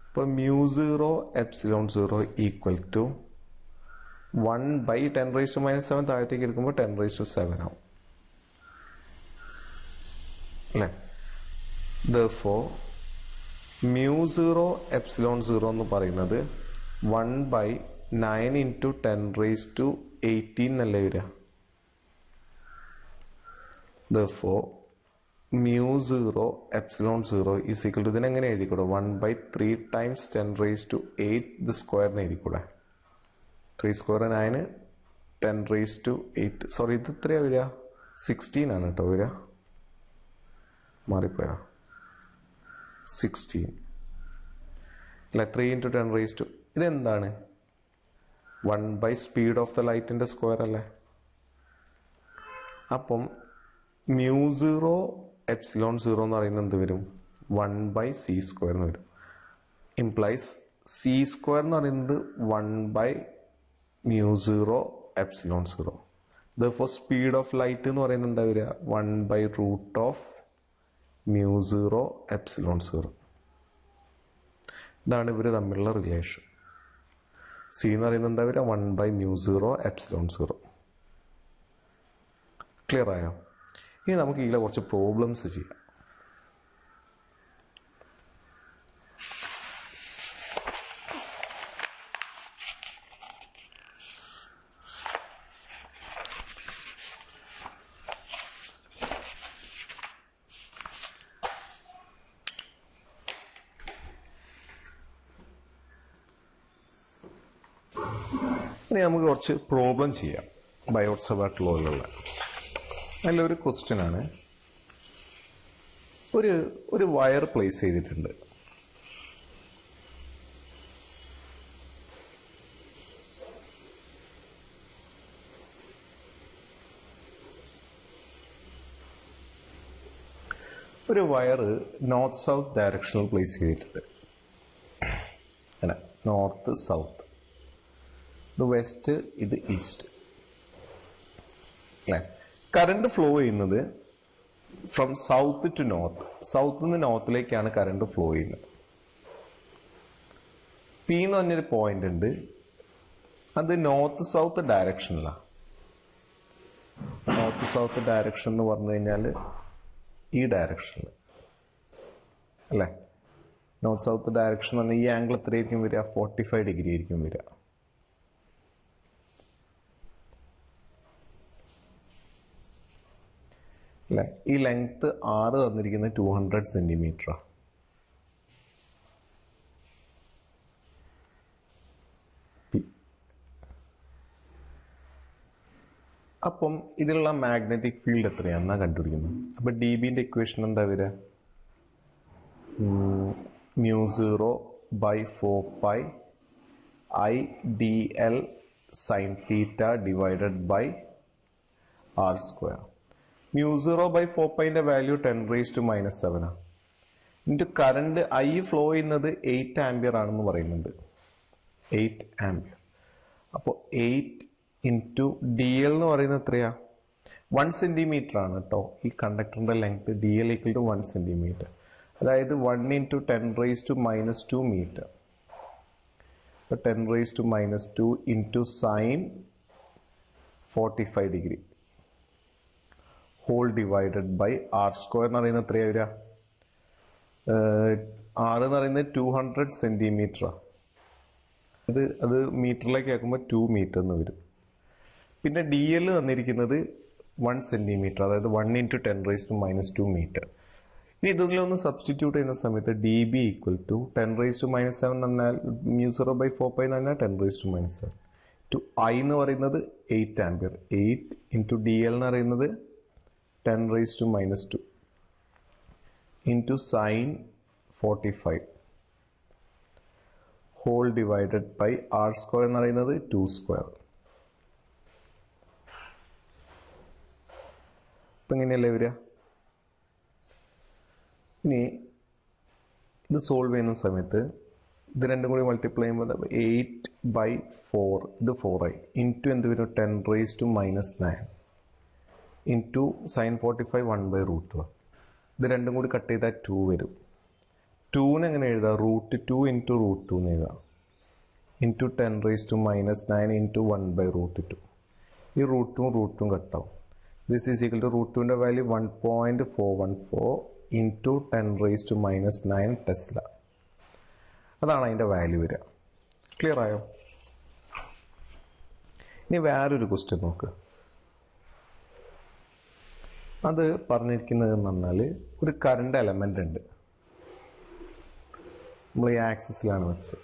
അപ്പോൾ mu 0 എപ്സിലോൺ 0 ഈക്വൽ ടു 1/10⁻⁷ താഴത്തേക്ക് എടുക്കുമ്പോൾ 10⁻⁷ ആവും അല്ലേ? Therefore mu 0 എപ്സിലോൺ 0 എന്ന് പറയുന്നത് 1/9 × 10⁻18 എന്നല്ലേ വരിക. Therefore mu 0 epsilon 0 is equal to ഇതിനെങ്ങനെ എഴുതിക്കൂടെ, 1/3 times 10⁸ the square എന്ന് എഴുതിക്കൂടെ. 3 square 9, 10⁸ സോറി ഇത് എത്രയാ വരിക, 16 ആണ് കേട്ടോ വരിക, മാറിപ്പോയാ 16 അല്ല, 3 × 10⁻. ഇതെന്താണ്, 1/സ്പീഡ് ഓഫ് ദ ലൈറ്റിൻ്റെ സ്ക്വയർ അല്ലേ? അപ്പം mu 0 എപ്സിലോൺ 0 എന്ന് പറയുന്നത് എന്ത് വരും, 1/c² എന്ന് വരും. ഇംപ്ലൈസ് c² എന്ന് പറയുന്നത് 1/mu 0 epsilon 0. Therefore speed of light എന്ന് പറയുന്നത് എന്താ വരിക, 1/√mu 0 എപ്സിലോൺ 0. ഇതാണ് ഇവർ തമ്മിലുള്ള റിലേഷൻ. സി എന്ന് പറയുന്നത് എന്താ വരിക, 1/mu 0 എപ്സിലോൺ 0. ക്ലിയർ ആയോ? ഇനി നമുക്ക് ഇതിലെ കുറച്ച് പ്രോബ്ലംസ് ചെയ്യാം. ഇനി നമുക്ക് കുറച്ച് പ്രോബ്ലം ചെയ്യാം ബയോട്ട് സവാർട്ട് ലോയിലുള്ള. അതിലൊരു ക്വസ്റ്റ്യൻ ആണ്. ഒരു വയർ പ്ലേസ് ചെയ്തിട്ടുണ്ട്. ഒരു വയർ നോർത്ത് സൗത്ത് ഡയറക്ഷനിൽ പ്ലേസ് ചെയ്തിട്ടുണ്ട്. നോർത്ത് സൗത്ത്, ഇത് വെസ്റ്റ്, ഇത് ഈസ്റ്റ്. അല്ലേ? കറണ്ട് ഫ്ലോ ചെയ്യുന്നത് from south to north. South നിന്ന് നോർത്തിലേക്കാണ് കറണ്ട് ഫ്ലോ ചെയ്യുന്നത്. പി എന്ന് പറഞ്ഞൊരു പോയിന്റ് ഉണ്ട്, അത് നോർത്ത് സൗത്ത് ഡയറക്ഷനിലാണ്. നോർത്ത് സൗത്ത് ഡയറക്ഷൻ എന്ന് പറഞ്ഞു കഴിഞ്ഞാൽ ഈ ഡയറക്ഷനിൽ അല്ലേ? നോർത്ത് സൗത്ത് ഡയറക്ഷൻ എന്ന് പറഞ്ഞാൽ ഈ ആംഗിൾ എത്രയായിരിക്കും വരിക? 45 ഡിഗ്രി ആയിരിക്കും വരിക. അല്ലേ? ഈ ലെങ്ത് 6 തന്നിരിക്കുന്നത് 200 സെന്റിമീറ്ററാണ്. അപ്പം ഇതിലുള്ള മാഗ്നറ്റിക് ഫീൽഡ് എത്രയാണെന്നാ കണ്ടുപിടിക്കുന്നത്. അപ്പൊ ഡി ബിന്റെ ഇക്വേഷൻ എന്താ വരിക? μ0/4π I dl sin theta divided by r square. μ0/4π value 10⁻⁻⁷ ആണ്. ഇൻറ്റു കറണ്ട് ഐ ഫ്ലോ ചെയ്യുന്നത് 8 ആംപിയർ ആണെന്ന് പറയുന്നുണ്ട്. 8 ആംപിയർ. അപ്പോൾ 8 ഇൻറ്റു ഡി എൽ എന്ന് പറയുന്നത് എത്രയാ? 1 സെന്റിമീറ്റർ ആണ് കേട്ടോ. ഈ കണ്ടക്ടറിന്റെ length D L equal to 1 centimetre. അതായത് 1 into 10⁻⁻² metre. 10⁻² into sine 45 degree whole divided by R square എന്ന് പറയുന്നത് എത്രയാ വരിക? ആർ എന്ന് പറയുന്നത് 200 സെന്റിമീറ്ററാണ്. അത് മീറ്ററിലേക്ക് ആക്കുമ്പോൾ 2 മീറ്റർ എന്ന് വരും. പിന്നെ ഡി എൽ തന്നിരിക്കുന്നത് 1 സെന്റിമീറ്റർ, അതായത് 1 ഇൻറ്റു 10⁻² മീറ്റർ. ഇനി ഇതിലൊന്ന് സബ്സ്റ്റിറ്റ്യൂട്ട് ചെയ്യുന്ന സമയത്ത് ഡി ബി ഈക്വൽ ടു 10⁻⁷ എന്ന് പറഞ്ഞാൽ μ0/4π എന്ന് പറഞ്ഞാൽ 10⁻⁷ ടു ഐ എന്ന് പറയുന്നത് 8 ആംപിയർ. 8 ഇൻറ്റു ഡി എൽ എന്ന് പറയുന്നത് 10⁻² into sine 45 whole divided by R square എന്ന് പറയുന്നത് 2 സ്ക്വയർ. ഇപ്പം ഇങ്ങനെയല്ലേ വരിക? ഇനി ഇത് സോൾവ് ചെയ്യുന്ന സമയത്ത് ഇത് രണ്ടും കൂടി മൾട്ടിപ്ലൈ ചെയ്യുമ്പോൾ 8/4, ഇത് 4i ഇൻറ്റു എന്ത് വരും? 10⁻⁹ ഇൻറ്റു സൈൻ 45 1/√2. ഇത് രണ്ടും കൂടി കട്ട് ചെയ്താൽ 2 വരും. 2ന് എങ്ങനെ എഴുതാം? √2 ഇൻറ്റു √2 എന്ന് എഴുതാം. Into 10⁻⁹ into 1/√2. ഈ √2 കട്ടാവും. ദിസ് ഈസ് ഈക്വൽ ടു √2ന്റെ വാല്യൂ 1.414 ഇൻറ്റു 10⁻⁹ ടെസ്ല. അതാണ് അതിൻ്റെ വാല്യൂ വരിക. ക്ലിയർ ആയോ? ഇനി വേറൊരു ക്വസ്റ്റ്യൻ നോക്ക്. അത് പറഞ്ഞിരിക്കുന്നത് എന്ന് പറഞ്ഞാൽ ഒരു കറണ്ട് എലമെന്റ് ഉണ്ട്. നമ്മൾ ഈ ആക്സിസിലാണ് വെച്ചത്.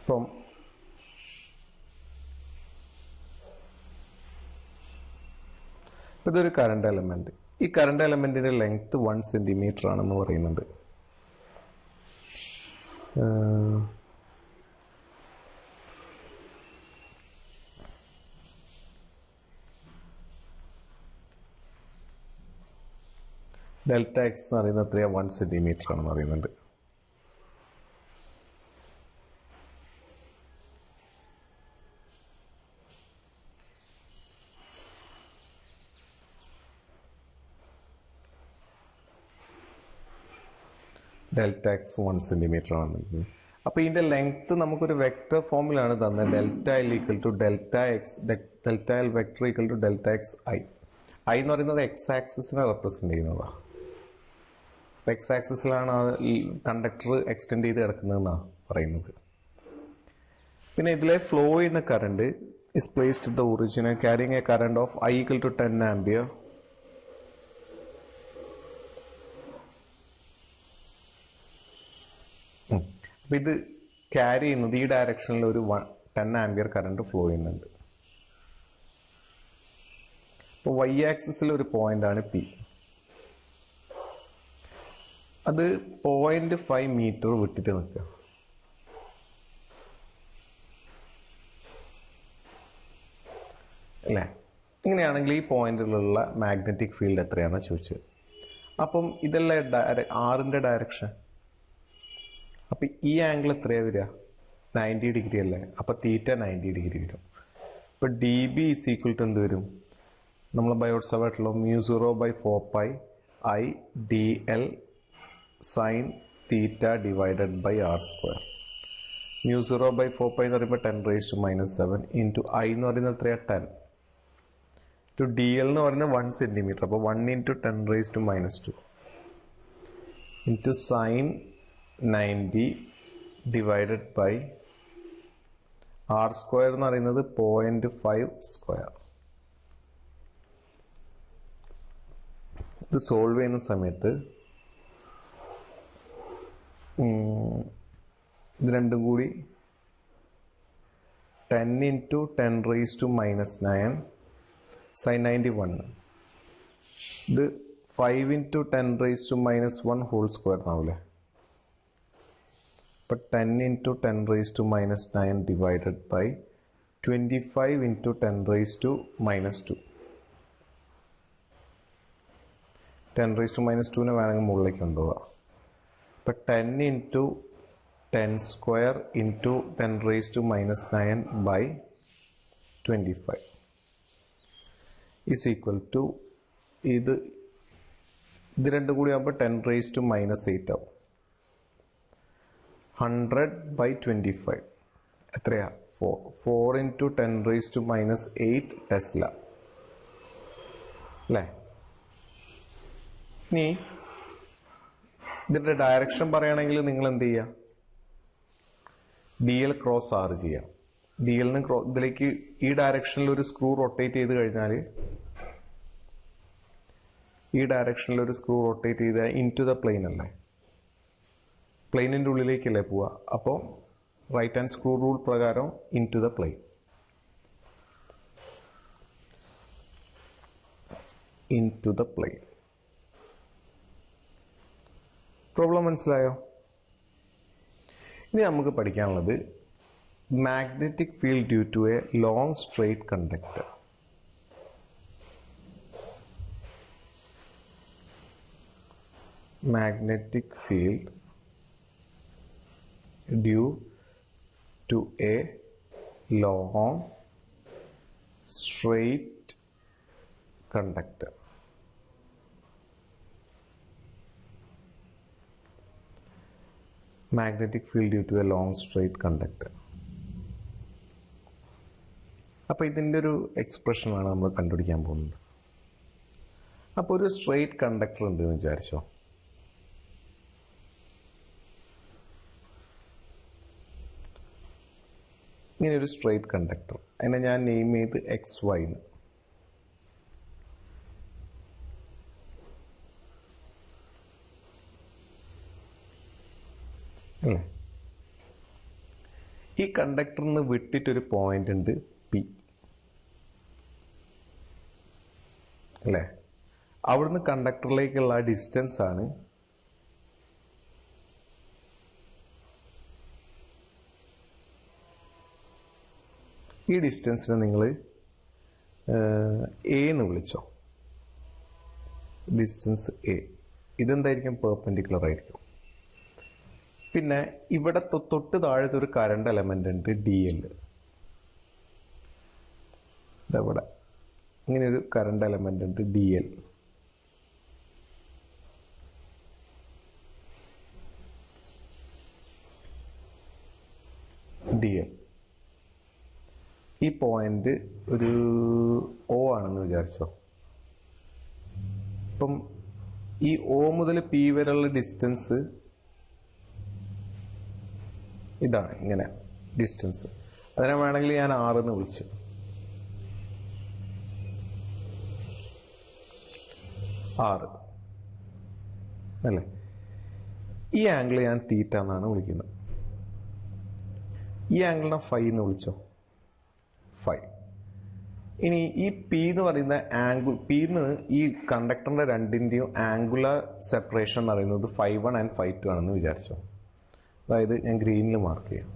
അപ്പം ഇതൊരു കറണ്ട് എലമെന്റ്. ഈ കറണ്ട് എലമെന്റിന്റെ ലെങ്ത് 1 സെന്റിമീറ്റർ ആണെന്ന് പറയുന്നുണ്ട്. ഡെൽറ്റ എക്സ് എന്ന് പറയുന്നത് എത്രയാ? 1 സെന്റിമീറ്റർ ആണെന്ന് പറയുന്നുണ്ട്. ഡെൽറ്റ എക്സ് 1 സെന്റിമീറ്റർ ആണെന്ന്. അപ്പോൾ ഇതിന്റെ ലെങ്ത് നമുക്കൊരു വെക്ടർ ഫോമിലാണ് തന്നത്. Delta L equal to delta X, delta L vector equal to delta X I. I എന്ന് പറയുന്നത് എക്സ് ആക്സിസിനെ റെപ്രസെന്റ് ചെയ്യുന്നതാണ്. എക്സ് ആക്സിസിലാണ് കണ്ടക്ടർ എക്സ്റ്റെൻഡ് ചെയ്ത് കിടക്കുന്നതെന്നാണ് പറയുന്നത്. പിന്നെ ഇതിലെ ഫ്ലോ ചെയ്യുന്ന current is placed at the origin and carrying a current of I equal to 10 ampere. അപ്പോൾ ഇത് ക്യാരി ചെയ്യുന്നത് ഈ ഡയറക്ഷനിൽ ഒരു 10 ആംപിയർ കറണ്ട് ഫ്ലോ ചെയ്യുന്നുണ്ട്. അപ്പോൾ വൈ ആക്സിസിൽ ഒരു പോയിന്റ് ആണ് പി. അത് 0.5 മീറ്റർ വിട്ടിട്ട് നിൽക്കുക. അല്ലേ? ഇങ്ങനെയാണെങ്കിൽ ഈ പോയിന്റിലുള്ള മാഗ്നറ്റിക് ഫീൽഡ് എത്രയാണെന്ന് ചോദിച്ചത്. അപ്പം ഇതല്ലേ ആറിൻ്റെ ഡയറക്ഷൻ. അപ്പം ഈ ആംഗിൾ എത്രയാണ് വരിക? 90 ഡിഗ്രി അല്ലേ? അപ്പം തീറ്റ 90 ഡിഗ്രി വരും. ഇപ്പം D B is equal to എന്ത് വരും? നമ്മൾ ബയോട്ട് സവാട്ടിലോ μ0/4π I dl sine theta divided by R square. μ0/4π എന്ന് പറയുമ്പോൾ 10⁻⁻7 ഇൻറ്റു I എന്ന് പറയുന്നത് എത്രയാണ്? 10 ടു ഡി എൽ എന്ന് പറയുന്നത് 1 സെൻറ്റിമീറ്റർ. അപ്പോൾ 1 into 10⁻⁻2 into sine 90 divided by R square എന്ന് പറയുന്നത് 0.5 സ്ക്വയർ. ഇത് സോൾവ് ചെയ്യുന്ന സമയത്ത് ഇത് രണ്ടും കൂടി 10 ഇൻറ്റു 10⁻⁻9 സൈൻ 91. ഇത് 5 ഇൻറ്റു 10⁻⁻1 ഹോൾ സ്ക്വയർ എന്നാവില്ലേ? അപ്പോൾ 10 ഇൻറ്റു 10⁻⁻9 ഡിവൈഡഡ് ബൈ 25 ഇൻറ്റു 10⁻⁻2 10⁻⁻2നെ വേണമെങ്കിൽ മുകളിലേക്ക് കൊണ്ടുപോകാം. അപ്പോൾ 10 into 10 square into 10⁻⁻9 by 25 is equal to ഇത് രണ്ടും കൂടി ആകുമ്പോൾ 10⁻⁻8 ആവും. 100/25 എത്രയാ? 4 ഇൻറ്റു 10⁻⁻8 ടെസ്ല അല്ലേ? ഇനി ഇതിൻ്റെ ഡയറക്ഷൻ പറയുകയാണെങ്കിൽ നിങ്ങൾ എന്ത് ചെയ്യുക? ഡി എൽ ക്രോസ് ആർ ചെയ്യാം. ഡി എല്ലിന് ഇതിലേക്ക് ഈ ഡയറക്ഷനിൽ ഒരു സ്ക്രൂ റൊട്ടേറ്റ് ചെയ്ത് കഴിഞ്ഞാൽ ഇൻ ടു ദ പ്ലെയിൻ അല്ലേ? പ്ലെയിനിൻ്റെ ഉള്ളിലേക്കല്ലേ പോവുക. അപ്പോൾ റൈറ്റ് ഹാൻഡ് സ്ക്രൂ റൂൾ പ്രകാരം into the plane. Problem മനസ്സിലായോ? ഇനി നമുക്ക് പഠിക്കാനുള്ളത് magnetic field due to a long straight conductor. Magnetic field due to a long straight conductor. Magnetic field due to a long straight conductor. അപ്പോൾ ഇതിൻ്റെ ഒരു എക്സ്പ്രഷനാണ് നമ്മൾ കണ്ടുപിടിക്കാൻ പോകുന്നത്. അപ്പോൾ ഒരു സ്ട്രെയിറ്റ് കണ്ടക്ടർ ഉണ്ടെന്ന് വിചാരിച്ചോ. ഇങ്ങനെ ഒരു സ്ട്രെയിറ്റ് കണ്ടക്ടർ, അതിനെ ഞാൻ നെയിം ചെയ്ത് XY എന്ന്. അല്ലേ? ഈ കണ്ടക്ടറിന് വിട്ടിട്ടൊരു പോയിന്റ് ഉണ്ട് P അല്ലേ? അവിടുന്ന് കണ്ടക്ടറിലേക്കുള്ള ഡിസ്റ്റൻസ് ആണ് ഈ ഡിസ്റ്റൻസിനെ നിങ്ങൾ എ എന്ന് വിളിച്ചോ. Distance A. ഇതെന്തായിരിക്കും? പെർപെൻഡിക്കുലർ ആയിരിക്കും. പിന്നെ ഇവിടെ തൊട്ട് താഴത്തെ ഒരു കറണ്ട് എലമെന്റ് ഉണ്ട് DL. ഇതവിടെ ഇങ്ങനെ ഒരു കറണ്ട് എലമെന്റ് ഉണ്ട് DL. ഈ പോയിന്റ് ഒരു O ആണെന്ന് വിചാരിച്ചോ. അപ്പം ഈ O മുതൽ P വരെയുള്ള ഡിസ്റ്റൻസ് ഇതാണ്. ഇങ്ങനെ ഡിസ്റ്റൻസ് അതിനെ വേണമെങ്കിൽ ഞാൻ R എന്ന് വിളിച്ചു. 6 അല്ലേ? ഈ ആംഗിൾ ഞാൻ തീറ്റ എന്നാണ് വിളിക്കുന്നത്. ഈ ആംഗിളിനെ ഫൈ എന്ന് വിളിച്ചോ, ഫൈ. ഇനി ഈ പി എന്ന് പറയുന്ന ആംഗിൾ, പിന്ന് ഈ കണ്ടക്ടറിന്റെ രണ്ടിൻ്റെയും ആംഗുലർ സെപ്പറേഷൻ എന്ന് പറയുന്നത് φ1 ആൻഡ് φ2 ആണെന്ന് വിചാരിച്ചോ. അതായത് ഞാൻ ഗ്രീനിൽ മാർക്ക് ചെയ്യാം.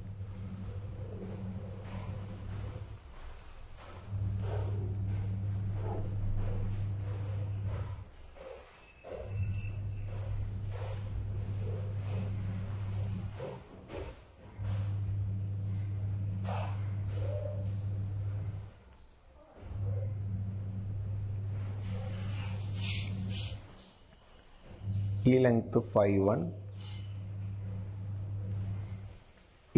ഈ ലെങ്ത് φ1,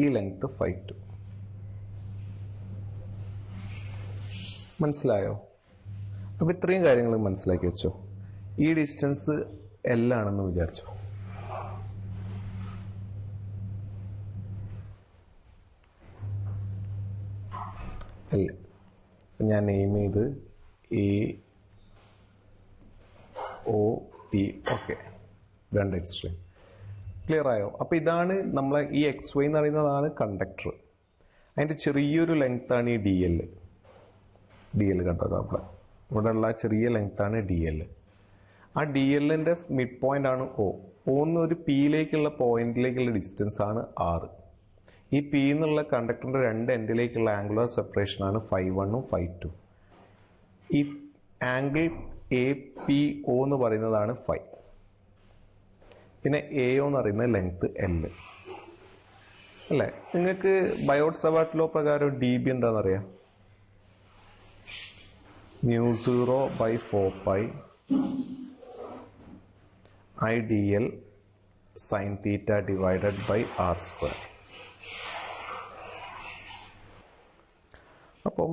ഈ ലെങ്ത് φ2. മനസ്സിലായോ? അപ്പൊ ഇത്രയും കാര്യങ്ങൾ മനസ്സിലാക്കി വെച്ചോ. ഈ ഡിസ്റ്റൻസ് L ആണെന്ന് വിചാരിച്ചോ. L ഞാൻ നെയിം ചെയ്ത് AOT. ഓക്കെ, രണ്ട് എക്സ്ട്രീം. ക്ലിയർ ആയോ? അപ്പോൾ ഇതാണ് നമ്മളെ ഈ XY എന്ന് പറയുന്നതാണ് കണ്ടക്ടർ. അതിൻ്റെ ചെറിയൊരു ലെങ്ത്താണ് ഈ DL. കണ്ടോ, നമ്മളെ ഇവിടെ ഉള്ള ചെറിയ ലെങ്ത്താണ് DL. ആ DLൻ്റെ മിഡ് പോയിന്റ് ആണ് O. എന്നൊരു പിയിലേക്കുള്ള പോയിന്റിലേക്കുള്ള ഡിസ്റ്റൻസ് ആണ് R. ഈ പി എന്നുള്ള കണ്ടക്ടറിൻ്റെ രണ്ട് എൻഡിലേക്കുള്ള ആംഗുലർ സെപ്പറേഷൻ ആണ് φ1 ഉം φ2. ഈ ആംഗിൾ APO എന്ന് പറയുന്നതാണ് φ. പിന്നെ AO എന്ന് പറയുന്ന ലെങ്ത് L അല്ലേ? നിങ്ങൾക്ക് ബയോട്ട് സവാർട്ട് ലോ പ്രകാരം DB എന്താണെന്നറിയാം? μ0/4π IDL sin θ divided by R². അപ്പം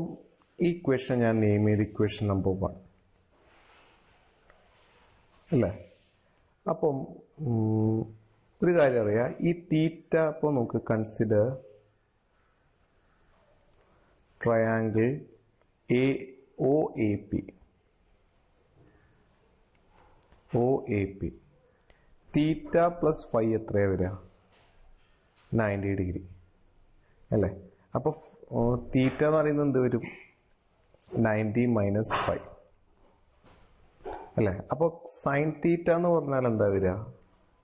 ഈ ഇക്വേഷൻ ഞാൻ നെയിം ചെയ്ത് ഇക്വേഷൻ നമ്പർ 1 അല്ലേ? അപ്പം ഒരു കാര്യം അറിയാം, ഈ തീറ്റ അപ്പോൾ നമുക്ക് consider triangle OAP. Theta plus phi എത്രയാണ് വരിക? 90 ഡിഗ്രി അല്ലേ? അപ്പോൾ തീറ്റ എന്ന് പറയുന്നത് എന്ത് വരും? 90 മൈനസ് 5 അല്ലേ? അപ്പോൾ സൈൻ തീറ്റ എന്ന് പറഞ്ഞാൽ എന്താ വരിക?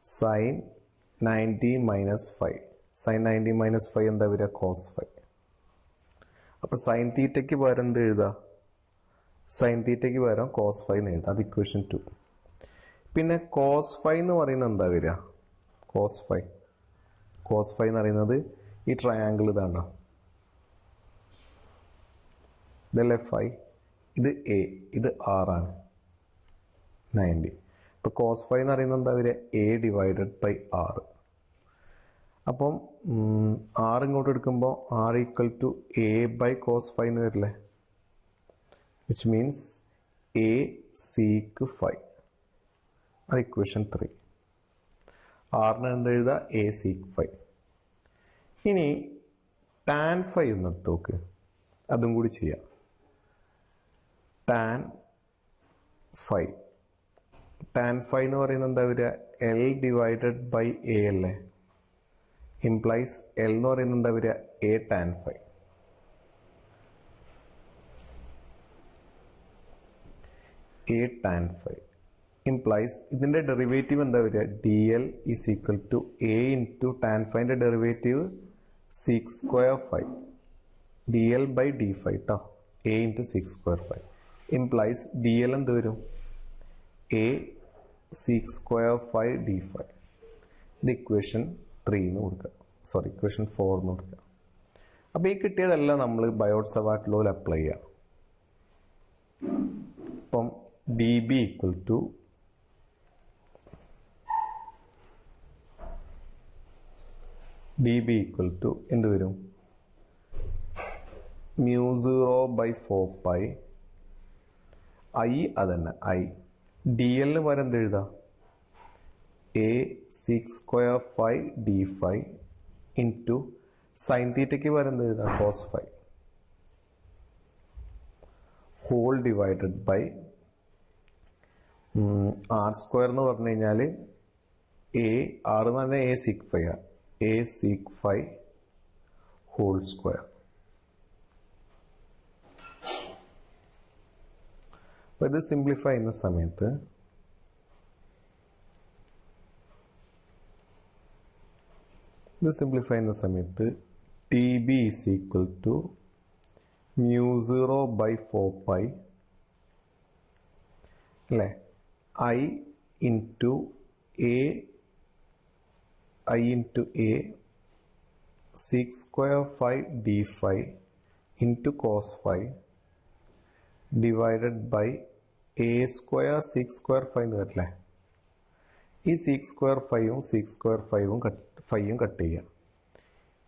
Sign 90 minus 5. സൈൻ 90 മൈനസ് 5 എന്താ വരിക? കോസ് 5. അപ്പോൾ സൈൻ തീറ്റയ്ക്ക് പകരം എന്ത് എഴുതുക? സൈൻ തീറ്റയ്ക്ക് പകരം കോസ് 5 എന്ന് എഴുതുക. അത് ഇക്വേഷൻ 2. പിന്നെ കോസ് 5 എന്ന് പറയുന്നത് എന്താ വരിക? കോസ് 5 എന്ന് പറയുന്നത് ഈ ട്രയാങ്കിൾ ഇതാണ്ടോ, ഇതല്ലേ 5, ഇത് A, ഇത് R ആണ് 90. ഇപ്പോൾ കോസ് 5 എന്ന് പറയുന്നത് എന്താ വരിക? A divided by R. അപ്പം R ഇങ്ങോട്ട് എടുക്കുമ്പോൾ R equal to A by cos 5 എന്ന് വരില്ലേ? Which means A sec 5. അത് ഇക്വേഷൻ 3. ആറിന് എന്താ എഴുതുക? A sec 5. ഇനി ടാൻ 5 ഒന്ന് എടുത്ത് നോക്ക്, അതും കൂടി ചെയ്യാം. ടാൻ 5 എന്ന് പറയുന്നത് എന്താ വരിക? L ഡിവൈഡഡ് ബൈ A അല്ലേ? ഇംപ്ലൈസ് L എന്ന് പറയുന്നത് എന്താ വരിക? A tan 5. A tan 5 implies ഇതിൻ്റെ ഡെറിവേറ്റീവ് എന്താ വരിക? DL is equal to A into tan 5ൻ്റെ derivative sec square 5 DL by D5 കേട്ടോ. A into sec square 5 implies DL എന്ത് വരും? A sec square 5 D5. ഇത് ഇക്വേഷൻ 3 എന്ന് കൊടുക്കുക, സോറി ഇക്വേഷൻ 4 എന്ന് കൊടുക്കുക. അപ്പോൾ ഈ കിട്ടിയതെല്ലാം നമ്മൾ ബയോട്ട് സവാർട്ട് ലോയിൽ അപ്ലൈ ചെയ്യാം. അപ്പം DB ഈക്വൽ ടു എന്ത് വരും? μ0/4π I അതന്നെ I. DL വരെ എന്ത് എഴുതാം? A sec square 5 D5 into sine തീറ്റയ്ക്ക് വരെ എന്ത് എഴുതാം? Cos 5 whole divided by R square എന്ന് പറഞ്ഞു കഴിഞ്ഞാൽ എ ആർ എന്ന് പറഞ്ഞാൽ A sec five A sec five whole square. അപ്പോൾ ഇത് സിംപ്ലിഫൈ ചെയ്യുന്ന സമയത്ത് T B is equal to μ0 by 4 pi അല്ലേ I into A sec square phi d phi into cos phi divided by A square sec square phi എന്ന് വരില്ലേ. ഈ sec square phiയും sec square phiയും കട്ട് ചെയ്യാം.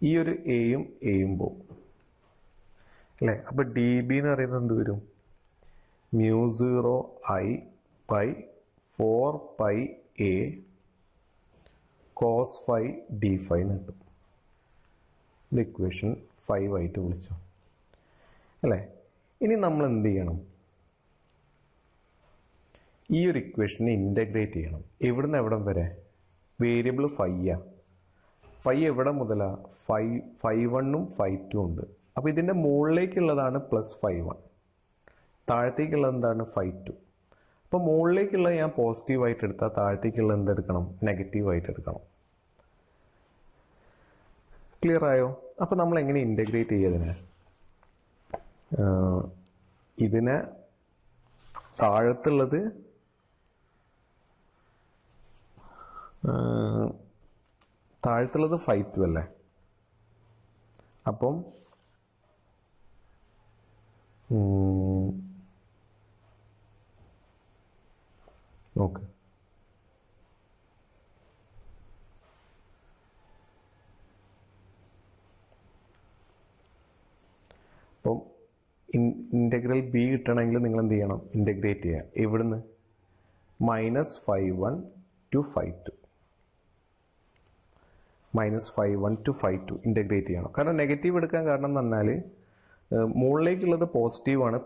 ഈ ഒരു എയും പോകും അല്ലേ. അപ്പോൾ ഡി ബി എന്ന് പറയുന്നത് എന്ത് വരും? μ0 I by 4 pi A cos phi d phi എന്ന് കിട്ടും. ഇത് ഇക്വേഷൻ 5 ആയിട്ട് വിളിച്ചു അല്ലേ. ഇനി നമ്മൾ എന്ത് ചെയ്യണം? ഈ ഒരു ഇക്വേഷനെ ഇൻ്റഗ്രേറ്റ് ചെയ്യണം. എവിടുന്ന് എവിടം വരെ? വേരിയബിൾ ഫൈയാ. ഫൈ എവിടെ മുതലാ? 5 5 ഉണ്ട്. അപ്പോൾ ഇതിൻ്റെ മുകളിലേക്കുള്ളതാണ് +5 താഴത്തേക്കുള്ളത് എന്താണ്? 5 അപ്പോൾ മുകളിലേക്കുള്ളത് ഞാൻ പോസിറ്റീവായിട്ട് എടുത്താൽ താഴത്തേക്കുള്ളത് എന്തെടുക്കണം? നെഗറ്റീവായിട്ട് എടുക്കണം. ക്ലിയർ ആയോ? അപ്പോൾ നമ്മൾ എങ്ങനെ ഇൻ്റഗ്രേറ്റ് ചെയ്യുക? ഇതിനെ താഴത്തുള്ളത് താഴത്തുള്ളത് 5 അല്ലേ. അപ്പം നോക്ക്, അപ്പം ഇൻ്റഗ്രൽ ബി കിട്ടണമെങ്കിൽ നിങ്ങൾ എന്ത് ചെയ്യണം? ഇൻ്റഗ്രേറ്റ് ചെയ്യുക. എവിടുന്ന്? -5 to 5 to 5 ഇൻ്റഗ്രേറ്റ് ചെയ്യണം. കാരണം നെഗറ്റീവ് എടുക്കാൻ കാരണം എന്ന് പറഞ്ഞാൽ മുകളിലേക്കുള്ളത് പോസിറ്റീവാണ്.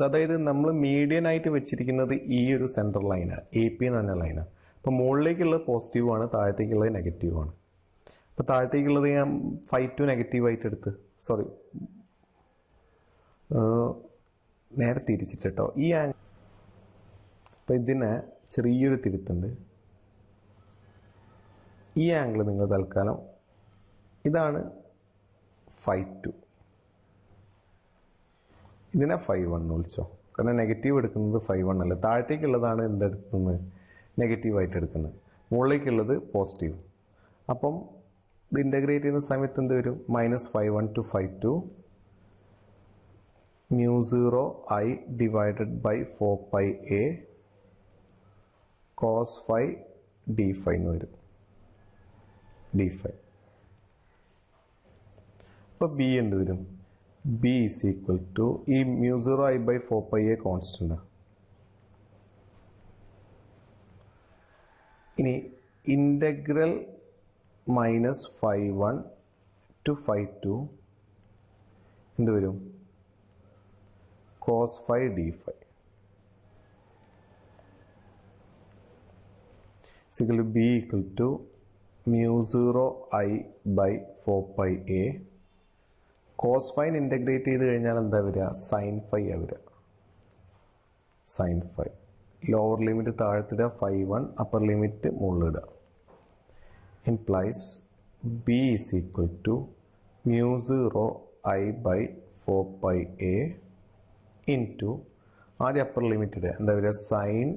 അതായത് നമ്മൾ മീഡിയൻ ആയിട്ട് വെച്ചിരിക്കുന്നത് ഈ ഒരു സെൻട്രൽ ലൈനാണ്, AP എന്ന് പറഞ്ഞ ലൈനാണ്. അപ്പോൾ മുകളിലേക്കുള്ളത് പോസിറ്റീവാണ്, താഴത്തേക്കുള്ളത് നെഗറ്റീവാണ്. അപ്പോൾ താഴത്തേക്കുള്ളത് ഞാൻ 5 നെഗറ്റീവായിട്ട് എടുത്ത്, സോറി നേരെ തിരിച്ചിട്ട് കേട്ടോ. ഈ ആംഗിൾ, അപ്പോൾ ഇതിനെ ചെറിയൊരു തിരുത്തുണ്ട്. ഈ ആംഗിൾ നിങ്ങൾ തൽക്കാലം ഇതാണ് 5 ഇതിനെ 5 എന്ന് വിളിച്ചോ. കാരണം നെഗറ്റീവ് എടുക്കുന്നത് 5 അല്ല, താഴത്തേക്കുള്ളതാണ് എന്തെടുക്കുന്നത്? നെഗറ്റീവായിട്ട് എടുക്കുന്നത്. മുകളിലേക്കുള്ളത് പോസിറ്റീവ്. അപ്പം ഇത് ഇൻ്റഗ്രേറ്റ് ചെയ്യുന്ന സമയത്ത് എന്ത് വരും? -5 to 5 μ0 I divided by 4 pi A cos phi d phi എന്ന് വരും. d phi. അപ്പോൾ ബി എന്ത് വരും? ബി ഈസ് ഈക്വൽ ടു ഈ μ0 I by 4 pi A constant. ഇനി ഇൻ്റഗ്രൽ -5 to 5 എന്ത് വരും? cos phi d phi. b equal to μ0 I by 4 pi A cos phi integrate ചെയ്ത് കഴിഞ്ഞാൽ എന്താ വരിക? sin phi ആ വരിക. sin phi ലോവർ ലിമിറ്റ് താഴത്തിടുക, 5 അപ്പർ ലിമിറ്റ് മുകളിലിടുക. implies b is equal to μ0 I by 4 pi A into ആദ്യം upper limit ഇടുക, എന്താ വരിക? sin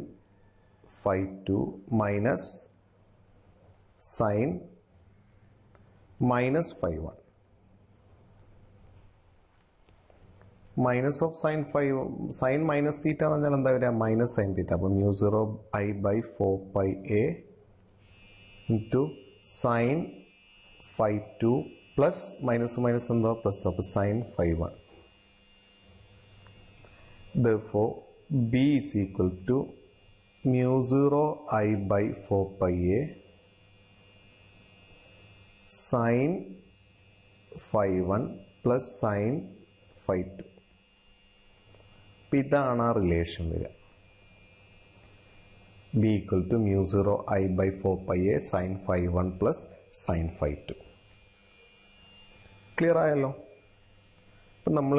5 minus sin -5 minus of sin 5 sin minus theta എന്ന് പറഞ്ഞാൽ എന്താ വരിക? മൈനസ് sin തീറ്റ. അപ്പോൾ μ0 I by 4 pi A into sin 5 plus minus എന്തോ പ്ലസ്, അപ്പോൾ sin 5. Therefore b is equal to μ0 I by 4 pi A sin 5 plus sin 5. ഇതാണ് ആ relation വരിക. B equal to mu 0 I by 4 pi a sin phi 1 plus sin phi 2. Clear ആയല്ലോ? ഇപ്പം നമ്മൾ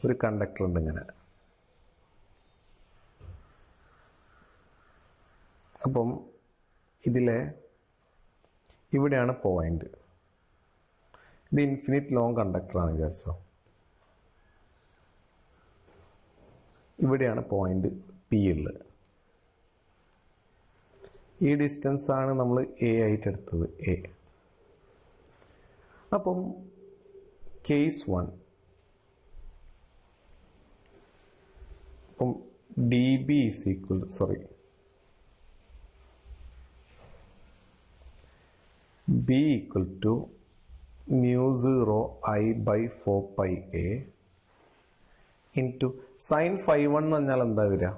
ഒരു conductor ഉണ്ട് ഇങ്ങനെ. അപ്പം ഇവിടെയാണ് പോയിന്റ്. ഇത് ഇൻഫിനിറ്റ് ലോങ് കണ്ടക്ടറാണ് വിചാരിച്ചോ. ഇവിടെയാണ് പോയിന്റ് പി ഉള്ളത്. ഈ ഡിസ്റ്റൻസ് ആണ് നമ്മൾ എ ആയിട്ട് എടുത്തത്, എ. അപ്പം കേസ് 1, അപ്പം D B is equal B equal to mu 0 I by 4 pi a into sin phi 1 എന്ന് പറഞ്ഞാൽ എന്താ വരിക?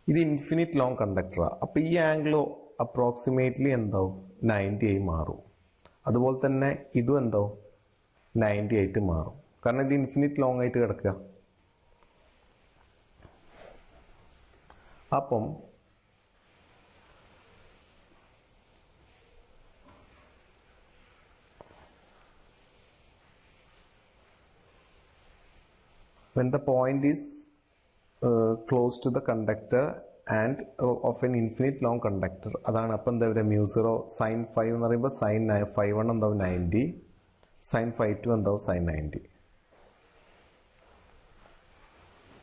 ഇത് ഇൻഫിനിറ്റ് ലോങ് കണ്ടക്ടറാണ്. അപ്പോൾ ഈ ആംഗിൾ അപ്രോക്സിമേറ്റ്ലി എന്താവും? 90 ആയി മാറും. അതുപോലെ തന്നെ ഇതും എന്താവും? 90 ആയിട്ട് മാറും. കാരണം ഇത് ഇൻഫിനിറ്റ് ലോങ് ആയിട്ട് കിടക്കുക. അപ്പം when the point is close to the conductor and of an infinite long conductor, അതാണ്. അപ്പം എന്താ പറയുക? mu 0 sin 5 എന്ന് പറയുമ്പോൾ sin phi 1 എന്താവും? 90, sin phi 2 എന്താവും? sin 90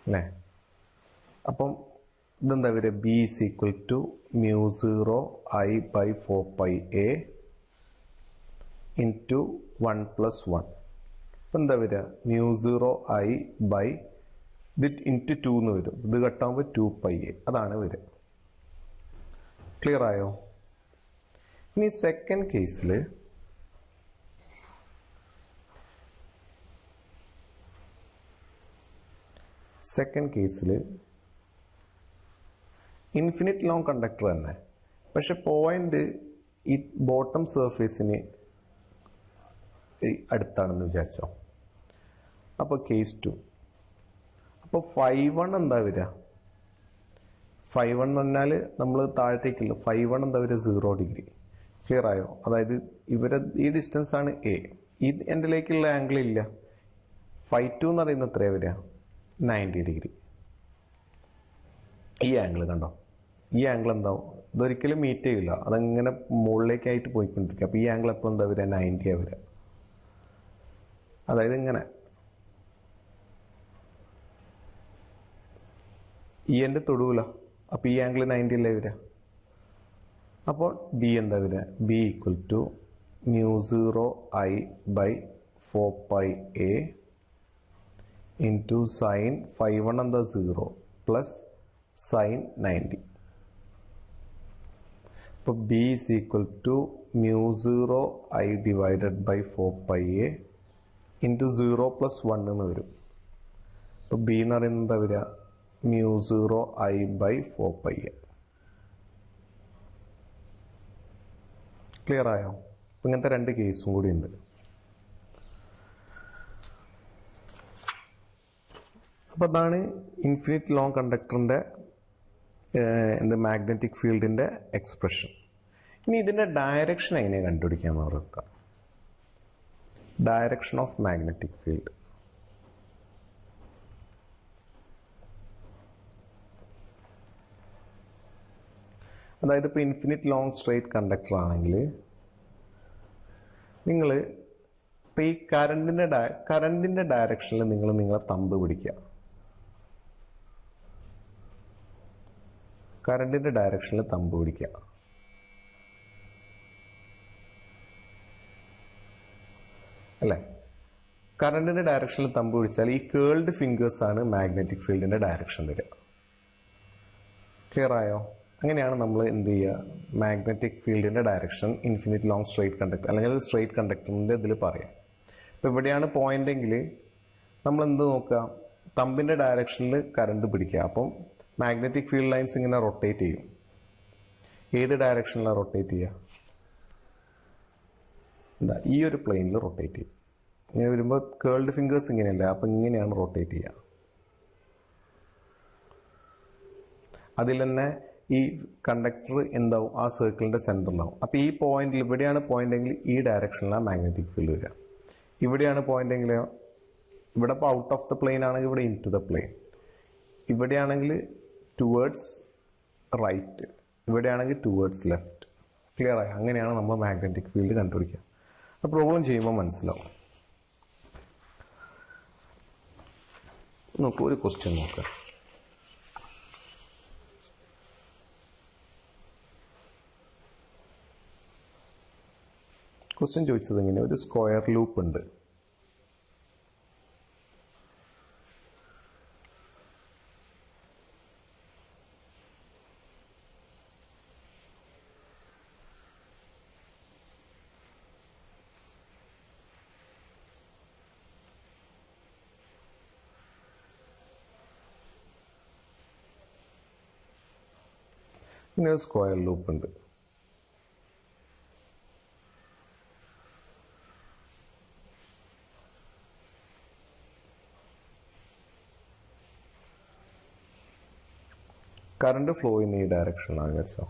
അല്ലേ? അപ്പം ഇതെന്താ വരിക? B is equal to mu 0 I by 4 pi a into 1 plus 1. എന്താ വരിക? mu 0 I by ഇത് ഇൻറ്റു 2 എന്ന് വരും. ഇത് കട്ടാകുമ്പോൾ 2 pi a, അതാണ് വരിക. ക്ലിയർ ആയോ? ഇനി സെക്കൻഡ് കേസിൽ ഇൻഫിനിറ്റ് ലോങ് കണ്ടക്ടർ തന്നെ, പക്ഷെ പോയിന്റ് ഈ ബോട്ടം സർഫേസിന് അടുത്താണെന്ന് വിചാരിച്ചോ. അപ്പോൾ കേസ് 2, അപ്പോൾ phi 1 എന്താ വരിക? phi 1 എന്ന് പറഞ്ഞാൽ നമ്മൾ താഴത്തേക്കില്ല. phi 1 എന്താ വരിക? 0 ഡിഗ്രി. ക്ലിയർ ആയോ? അതായത് ഈ ഡിസ്റ്റൻസ് ആണ് എ. ഈ എൻ്റെലേക്കുള്ള ആംഗിൾ ഇല്ല. phi 2 എന്ന് പറയുന്നത് എത്രയാണ് വരിക? 90 ഡിഗ്രി. ഈ ആംഗിൾ കണ്ടോ? ഈ ആംഗിൾ എന്താവും? ഇതൊരിക്കലും മീറ്റ് ചെയ്യില്ല. അതങ്ങനെ മുകളിലേക്കായിട്ട് പോയിക്കൊണ്ടിരിക്കുക. അപ്പോൾ ഈ ആംഗിൾ എപ്പോൾ എന്താ വരിക? 90 വരിക. അതായത് ഇങ്ങനെ ഈ എൻ്റെ തൊടുവില്ല. അപ്പോൾ ഈ ആംഗിൾ 90 അല്ലേ വരിക. അപ്പോൾ ബി എന്താ വരിക? B equal to mu 0 I by 4 pi a into sin phi 1 എന്താ? 0 പ്ലസ് sin 90. അപ്പോൾ B is equal to mu 0 I divided by 4 pi a into 0 plus 1 എന്ന് വരും. അപ്പോൾ ബി എന്ന് പറയുന്നത് എന്താ വരിക? mu 0 I by 4 pi a. Clear ആയോ? അപ്പം ഇങ്ങനത്തെ രണ്ട് കേസും കൂടി ഉണ്ട്. അപ്പോൾ അതാണ് ഇൻഫിനിറ്റ് ലോങ് കണ്ടക്ടറിൻ്റെ മാഗ്നറ്റിക് ഫീൽഡിൻ്റെ എക്സ്പ്രഷൻ. ഇനി ഇതിൻ്റെ ഡയറക്ഷൻ എങ്ങനെ കണ്ടുപിടിക്കാൻ നോക്കാം. Direction of magnetic field. അതായത് ഇപ്പോൾ ഇൻഫിനിറ്റ് ലോങ് സ്ട്രെയിറ്റ് കണ്ടക്ടർ ആണെങ്കിൽ നിങ്ങൾ ഇപ്പോൾ ഈ കറണ്ടിൻ്റെ ഡയറക്ഷനിൽ നിങ്ങളെ തമ്പ് പിടിക്കുക. കറണ്ടിൻ്റെ ഡയറക്ഷനിൽ തമ്പ് പിടിക്കുക. അല്ലേ? കറണ്ടിൻ്റെ ഡയറക്ഷനിൽ തമ്പ് പിടിച്ചാൽ ഈ കേൾഡ് ഫിംഗേഴ്സാണ് മാഗ്നറ്റിക് ഫീൽഡിൻ്റെ ഡയറക്ഷൻ വരിക. ക്ലിയർ ആയോ? അങ്ങനെയാണ് നമ്മൾ എന്ത് ചെയ്യുക? മാഗ്നറ്റിക് ഫീൽഡിൻ്റെ direction infinite long straight conductor അല്ലെങ്കിൽ സ്ട്രെയിറ്റ് കണ്ടക്ടറിൻ്റെ ഇതിൽ പറയാം. ഇപ്പോൾ ഇവിടെയാണ് പോയിൻ്റെങ്കിൽ നമ്മൾ എന്ത് നോക്കുക? തമ്പിൻ്റെ ഡയറക്ഷനിൽ കറണ്ട് പിടിക്കുക. അപ്പം മാഗ്നറ്റിക് ഫീൽഡ് ലൈൻസ് ഇങ്ങനെ റൊട്ടേറ്റ് ചെയ്യും. ഏത് ഡയറക്ഷനിലാണ് റൊട്ടേറ്റ് ചെയ്യുക? എന്താ? ഈ ഒരു പ്ലെയിനിൽ റൊട്ടേറ്റ് ചെയ്യും. ഇങ്ങനെ വരുമ്പോൾ കേൾഡ് ഫിംഗേഴ്സ് ഇങ്ങനെയല്ല. അപ്പം ഇങ്ങനെയാണ് റൊട്ടേറ്റ് ചെയ്യുക. അതിൽ തന്നെ ഈ കണ്ടക്ടർ എന്താവും ആ സർക്കിളിൻ്റെ സെൻറ്ററിലാവും. അപ്പോൾ ഈ പോയിന്റിൽ ഇവിടെയാണ് പോയിന്റ് എങ്കിൽ ഈ ഡയറക്ഷനിലാണ് മാഗ്നറ്റിക് ഫീൽഡ് വരിക. ഇവിടെയാണ് പോയിന്റ് എങ്കിൽ ഇവിടെ ഇപ്പോൾ ഔട്ട് ഓഫ് ദ പ്ലെയിൻ ആണെങ്കിൽ ഇവിടെ ഇൻ ടു ദ പ്ലെയിൻ, ഇവിടെയാണെങ്കിൽ ടുവേർഡ്സ് റൈറ്റ്, ഇവിടെയാണെങ്കിൽ ടുവേർഡ്സ് ലെഫ്റ്റ്. ക്ലിയർ ആയി? അങ്ങനെയാണ് നമ്മൾ മാഗ്നറ്റിക് ഫീൽഡ് കണ്ടുപിടിക്കുക. അപ്പോൾ പ്രോബ്ലം ചെയ്യുമ്പോൾ മനസ്സിലാവും. നോക്കൂ, ഒരു ക്വസ്റ്റ്യൻ നോക്കുക. ക്വസ്റ്റ്യൻ ചോദിച്ചത് ഇങ്ങനെ: ഒരു സ്ക്വയർ ലൂപ്പ് ഉണ്ട്. ഇങ്ങനെ ഒരു സ്ക്വയർ ലൂപ്പ് ഉണ്ട്. കറണ്ട് ഫ്ലോ ഇൻ ഈ ഡയറക്ഷനിലാണ് വിചാരിച്ചോ.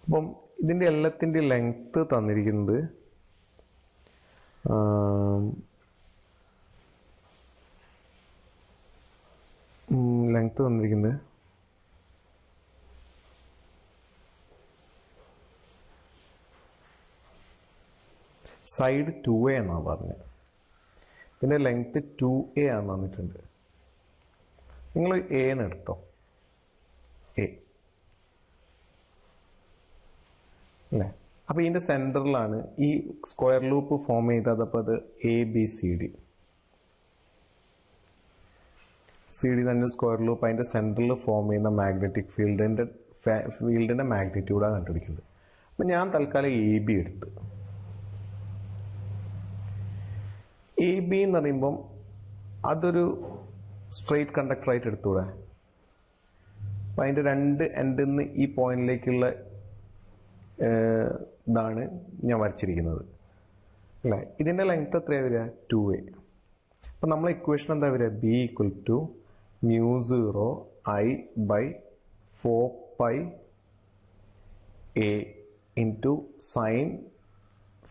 അപ്പം ഇതിൻ്റെ എല്ലാത്തിൻ്റെ ലെങ്ത്ത് തന്നിരിക്കുന്നത് സൈഡ് 2A എന്നാണ് പറഞ്ഞത്. ഇതിൻ്റെ ലെങ്ത്ത് 2A ആണെന്ന് തന്നിട്ടുണ്ട്. നിങ്ങൾ A എന്ന് എടുത്തോ, A അല്ലേ? അപ്പോൾ ഇതിൻ്റെ സെൻറ്ററിലാണ് ഈ സ്ക്വയർ ലൂപ്പ് ഫോം ചെയ്തത്. അപ്പോൾ അത് ABCD തന്നെ സ്ക്വയർ ലൂപ്പ്. അതിൻ്റെ സെൻറ്ററിൽ ഫോം ചെയ്യുന്ന മാഗ്നറ്റിക് ഫീൽഡിൻ്റെ മാഗ്നിറ്റ്യൂഡാണ് കണ്ടുപിടിക്കുന്നത്. അപ്പം ഞാൻ തൽക്കാലം AB എടുത്ത്. AB എന്ന് പറയുമ്പം അതൊരു സ്ട്രെയിറ്റ് കണ്ടക്ടറായിട്ട് എടുത്തുകൂടെ? അപ്പം അതിൻ്റെ രണ്ട് എൻഡിൽ നിന്ന് ഈ പോയിന്റിലേക്കുള്ള ഇതാണ് ഞാൻ വരച്ചിരിക്കുന്നത്, അല്ലേ? ഇതിൻ്റെ ലെങ്ത് എത്രയാണ് വരിക? 2A. അപ്പം നമ്മളെ ഇക്വേഷൻ എന്താ വരിക? B = μ0I/4πA × sin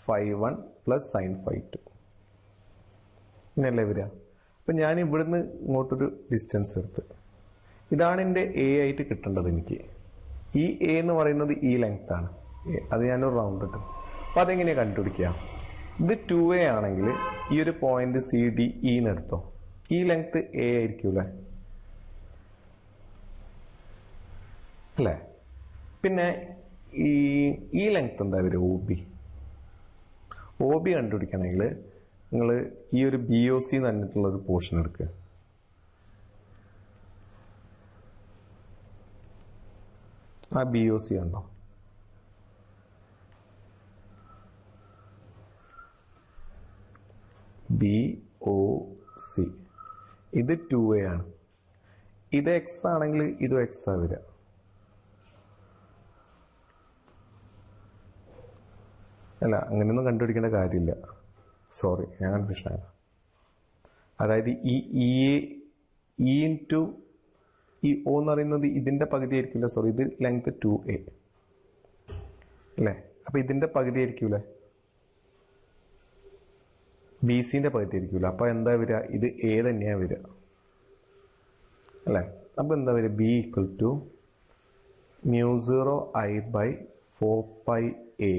φ1 + sin φ2 ഇങ്ങനെയല്ലേ വരിക? അപ്പം ഞാൻ ഇവിടുന്ന് ഇങ്ങോട്ടൊരു ഡിസ്റ്റൻസ് എടുത്ത്, ഇതാണ് എൻ്റെ A ആയിട്ട് കിട്ടേണ്ടത് എനിക്ക്. ഈ A എന്ന് പറയുന്നത് ഈ ലെങ്ത്താണ്, അത് ഞാനൊരു റൗണ്ട് ഇട്ടു. അപ്പം അതെങ്ങനെയാണ് കണ്ടുപിടിക്കുക? ഇത് 2A ആണെങ്കിൽ ഈ ഒരു പോയിന്റ് CDE എന്ന് എടുത്തോ. ഈ ലെങ്ത് A ആയിരിക്കൂലേ, അല്ലേ? പിന്നെ ഈ ലെങ്ത് എന്താ വരിക? OB കണ്ടുപിടിക്കണമെങ്കിൽ നിങ്ങൾ ഈ ഒരു BOC തന്നിട്ടുള്ളൊരു പോർഷൻ എടുക്കുക. ആ BOC ഉണ്ടോ? BOC ഇത് 2A ആണ്. ഇത് X ആണെങ്കിൽ ഇതും X ആ വരിക. അല്ല, അങ്ങനെയൊന്നും കണ്ടുപിടിക്കേണ്ട കാര്യമില്ല. സോറി, ഞാൻ കൺഫ്യൂഷനാണ്. അതായത് ഈ E ഇൻറ്റു ഈ O എന്ന് പറയുന്നത് ഇതിൻ്റെ പകുതി ആയിരിക്കില്ല. സോറി, ഇത് ലെങ്ത് 2A അല്ലേ? അപ്പം ഇതിൻ്റെ പകുതി ആയിരിക്കൂലേ? BCൻ്റെ പകുതി ആയിരിക്കൂല. അപ്പോൾ എന്താ വരിക? ഇത് A തന്നെയാണ് വരിക, അല്ലേ? അപ്പോൾ എന്താ വരിക? B = μ0I/4πA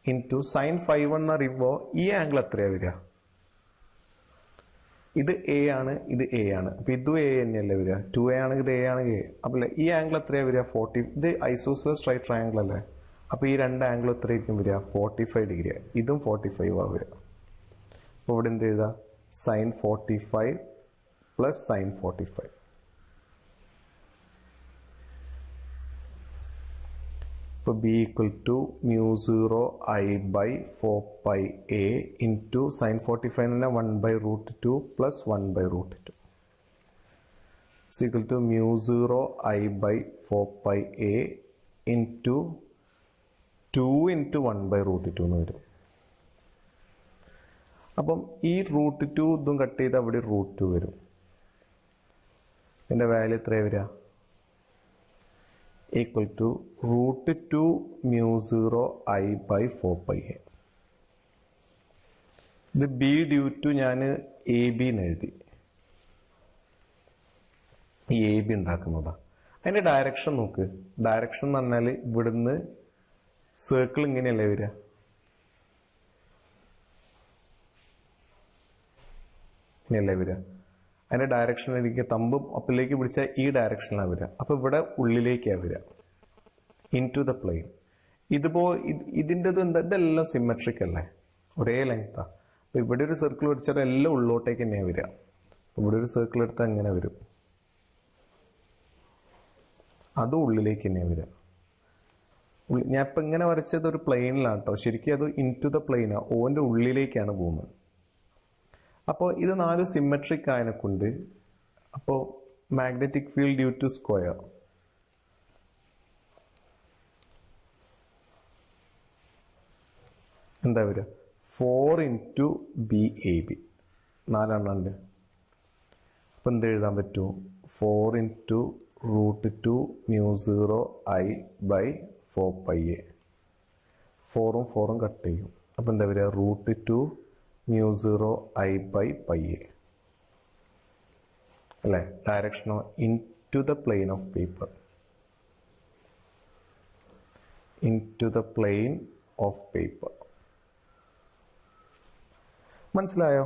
× sin φ1 എന്ന് പറയുമ്പോൾ ഈ ആംഗിൾ എത്രയാണ് വരിക? ഇത് A ആണ്, ഇത് A ആണ്. അപ്പോൾ ഇതും A തന്നെയല്ലേ വരിക? 2A ആണെങ്കിൽ ഇത് A ആണെങ്കിൽ A. അപ്പോൾ ഈ ആംഗിൾ എത്രയാണ് വരിക? 40. ഇത് ഐസോസെലസ് സ്ട്രൈറ്റ് ട്രയാംഗിൾ അല്ലേ? അപ്പോൾ ഈ രണ്ട് ആംഗിളും എത്രയായിരിക്കും വരിക? 45 ഡിഗ്രി. ഇതും 45 ആണ് വരിക. അപ്പോൾ ഇവിടെ എന്ത് എഴുതുക? sin 45 + sin 45. അപ്പോൾ B = μ0I/4πA × sin 45 എന്ന് പറഞ്ഞാൽ 1/√2 + 1/√2 = μ0I/4πA × 2 × 1/√2 എന്ന് വരും. അപ്പം ഈ √2 ഇതും കട്ട് ചെയ്ത് അവിടെ √2 വരും. ഇതിൻ്റെ വാല്യൂ എത്രയാണ് വരിക? Equal to √2 μ0 I/4πa. ഇത് ബി ഡ്യൂ ടു ഞാൻ എ ബി എന്ന് എഴുതി. ഈ എ ബി ഉണ്ടാക്കുന്നതാണ്. അതിൻ്റെ ഡയറക്ഷൻ നോക്ക്. ഡയറക്ഷൻ എന്ന് പറഞ്ഞാൽ ഇവിടുന്ന് സർക്കിൾ ഇങ്ങനെയല്ലേ വരിക? ഇങ്ങനെയല്ലേ വരിക? അതിൻ്റെ ഡയറക്ഷൻ എനിക്ക് തമ്പ് അപ്പിലേക്ക് പിടിച്ചാൽ ഈ ഡയറക്ഷനിലാണ് വരിക. അപ്പോൾ ഇവിടെ ഉള്ളിലേക്കാണ് വരിക, ഇൻ ടു ദ പ്ലെയിൻ. ഇതിൻ്റെത് എന്താ? ഇതെല്ലാം സിമെട്രിക് അല്ലേ, ഒരേ ലെങ്ത്താണ്. അപ്പോൾ ഇവിടെ ഒരു സർക്കിൾ പിടിച്ചാൽ എല്ലാം ഉള്ളോട്ടേക്ക് തന്നെയാണ് വരിക. ഇവിടെ ഒരു സർക്കിൾ എടുത്താൽ അങ്ങനെ വരും, അതും ഉള്ളിലേക്ക് തന്നെയാണ് വരിക. ഞാൻ ഇപ്പം ഇങ്ങനെ വരച്ചത് ഒരു പ്ലെയിനിലാണ് കേട്ടോ, ശരിക്കും അത് ഇൻ ടു ദ പ്ലെയിനാണ്, ഓൻ്റെ ഉള്ളിലേക്കാണ് പോകുന്നത്. അപ്പോൾ ഇത് 4 സിമെട്രിക് ആയതിനെ കൊണ്ട് അപ്പോൾ magnetic field due to square എന്താ വരിക? 4 × BAB. 4 എണ്ണമുണ്ട്. അപ്പം എന്ത് എഴുതാൻ പറ്റും? 4 × √2 μ0 I/4πa. 4ഉം 4ഉം കട്ട് ചെയ്യും. അപ്പം എന്താ വരിക? √2 μ0 I/πa അല്ലേ? ഡയറക്ഷനോ into the plane of paper, into the plane of paper. മനസ്സിലായോ?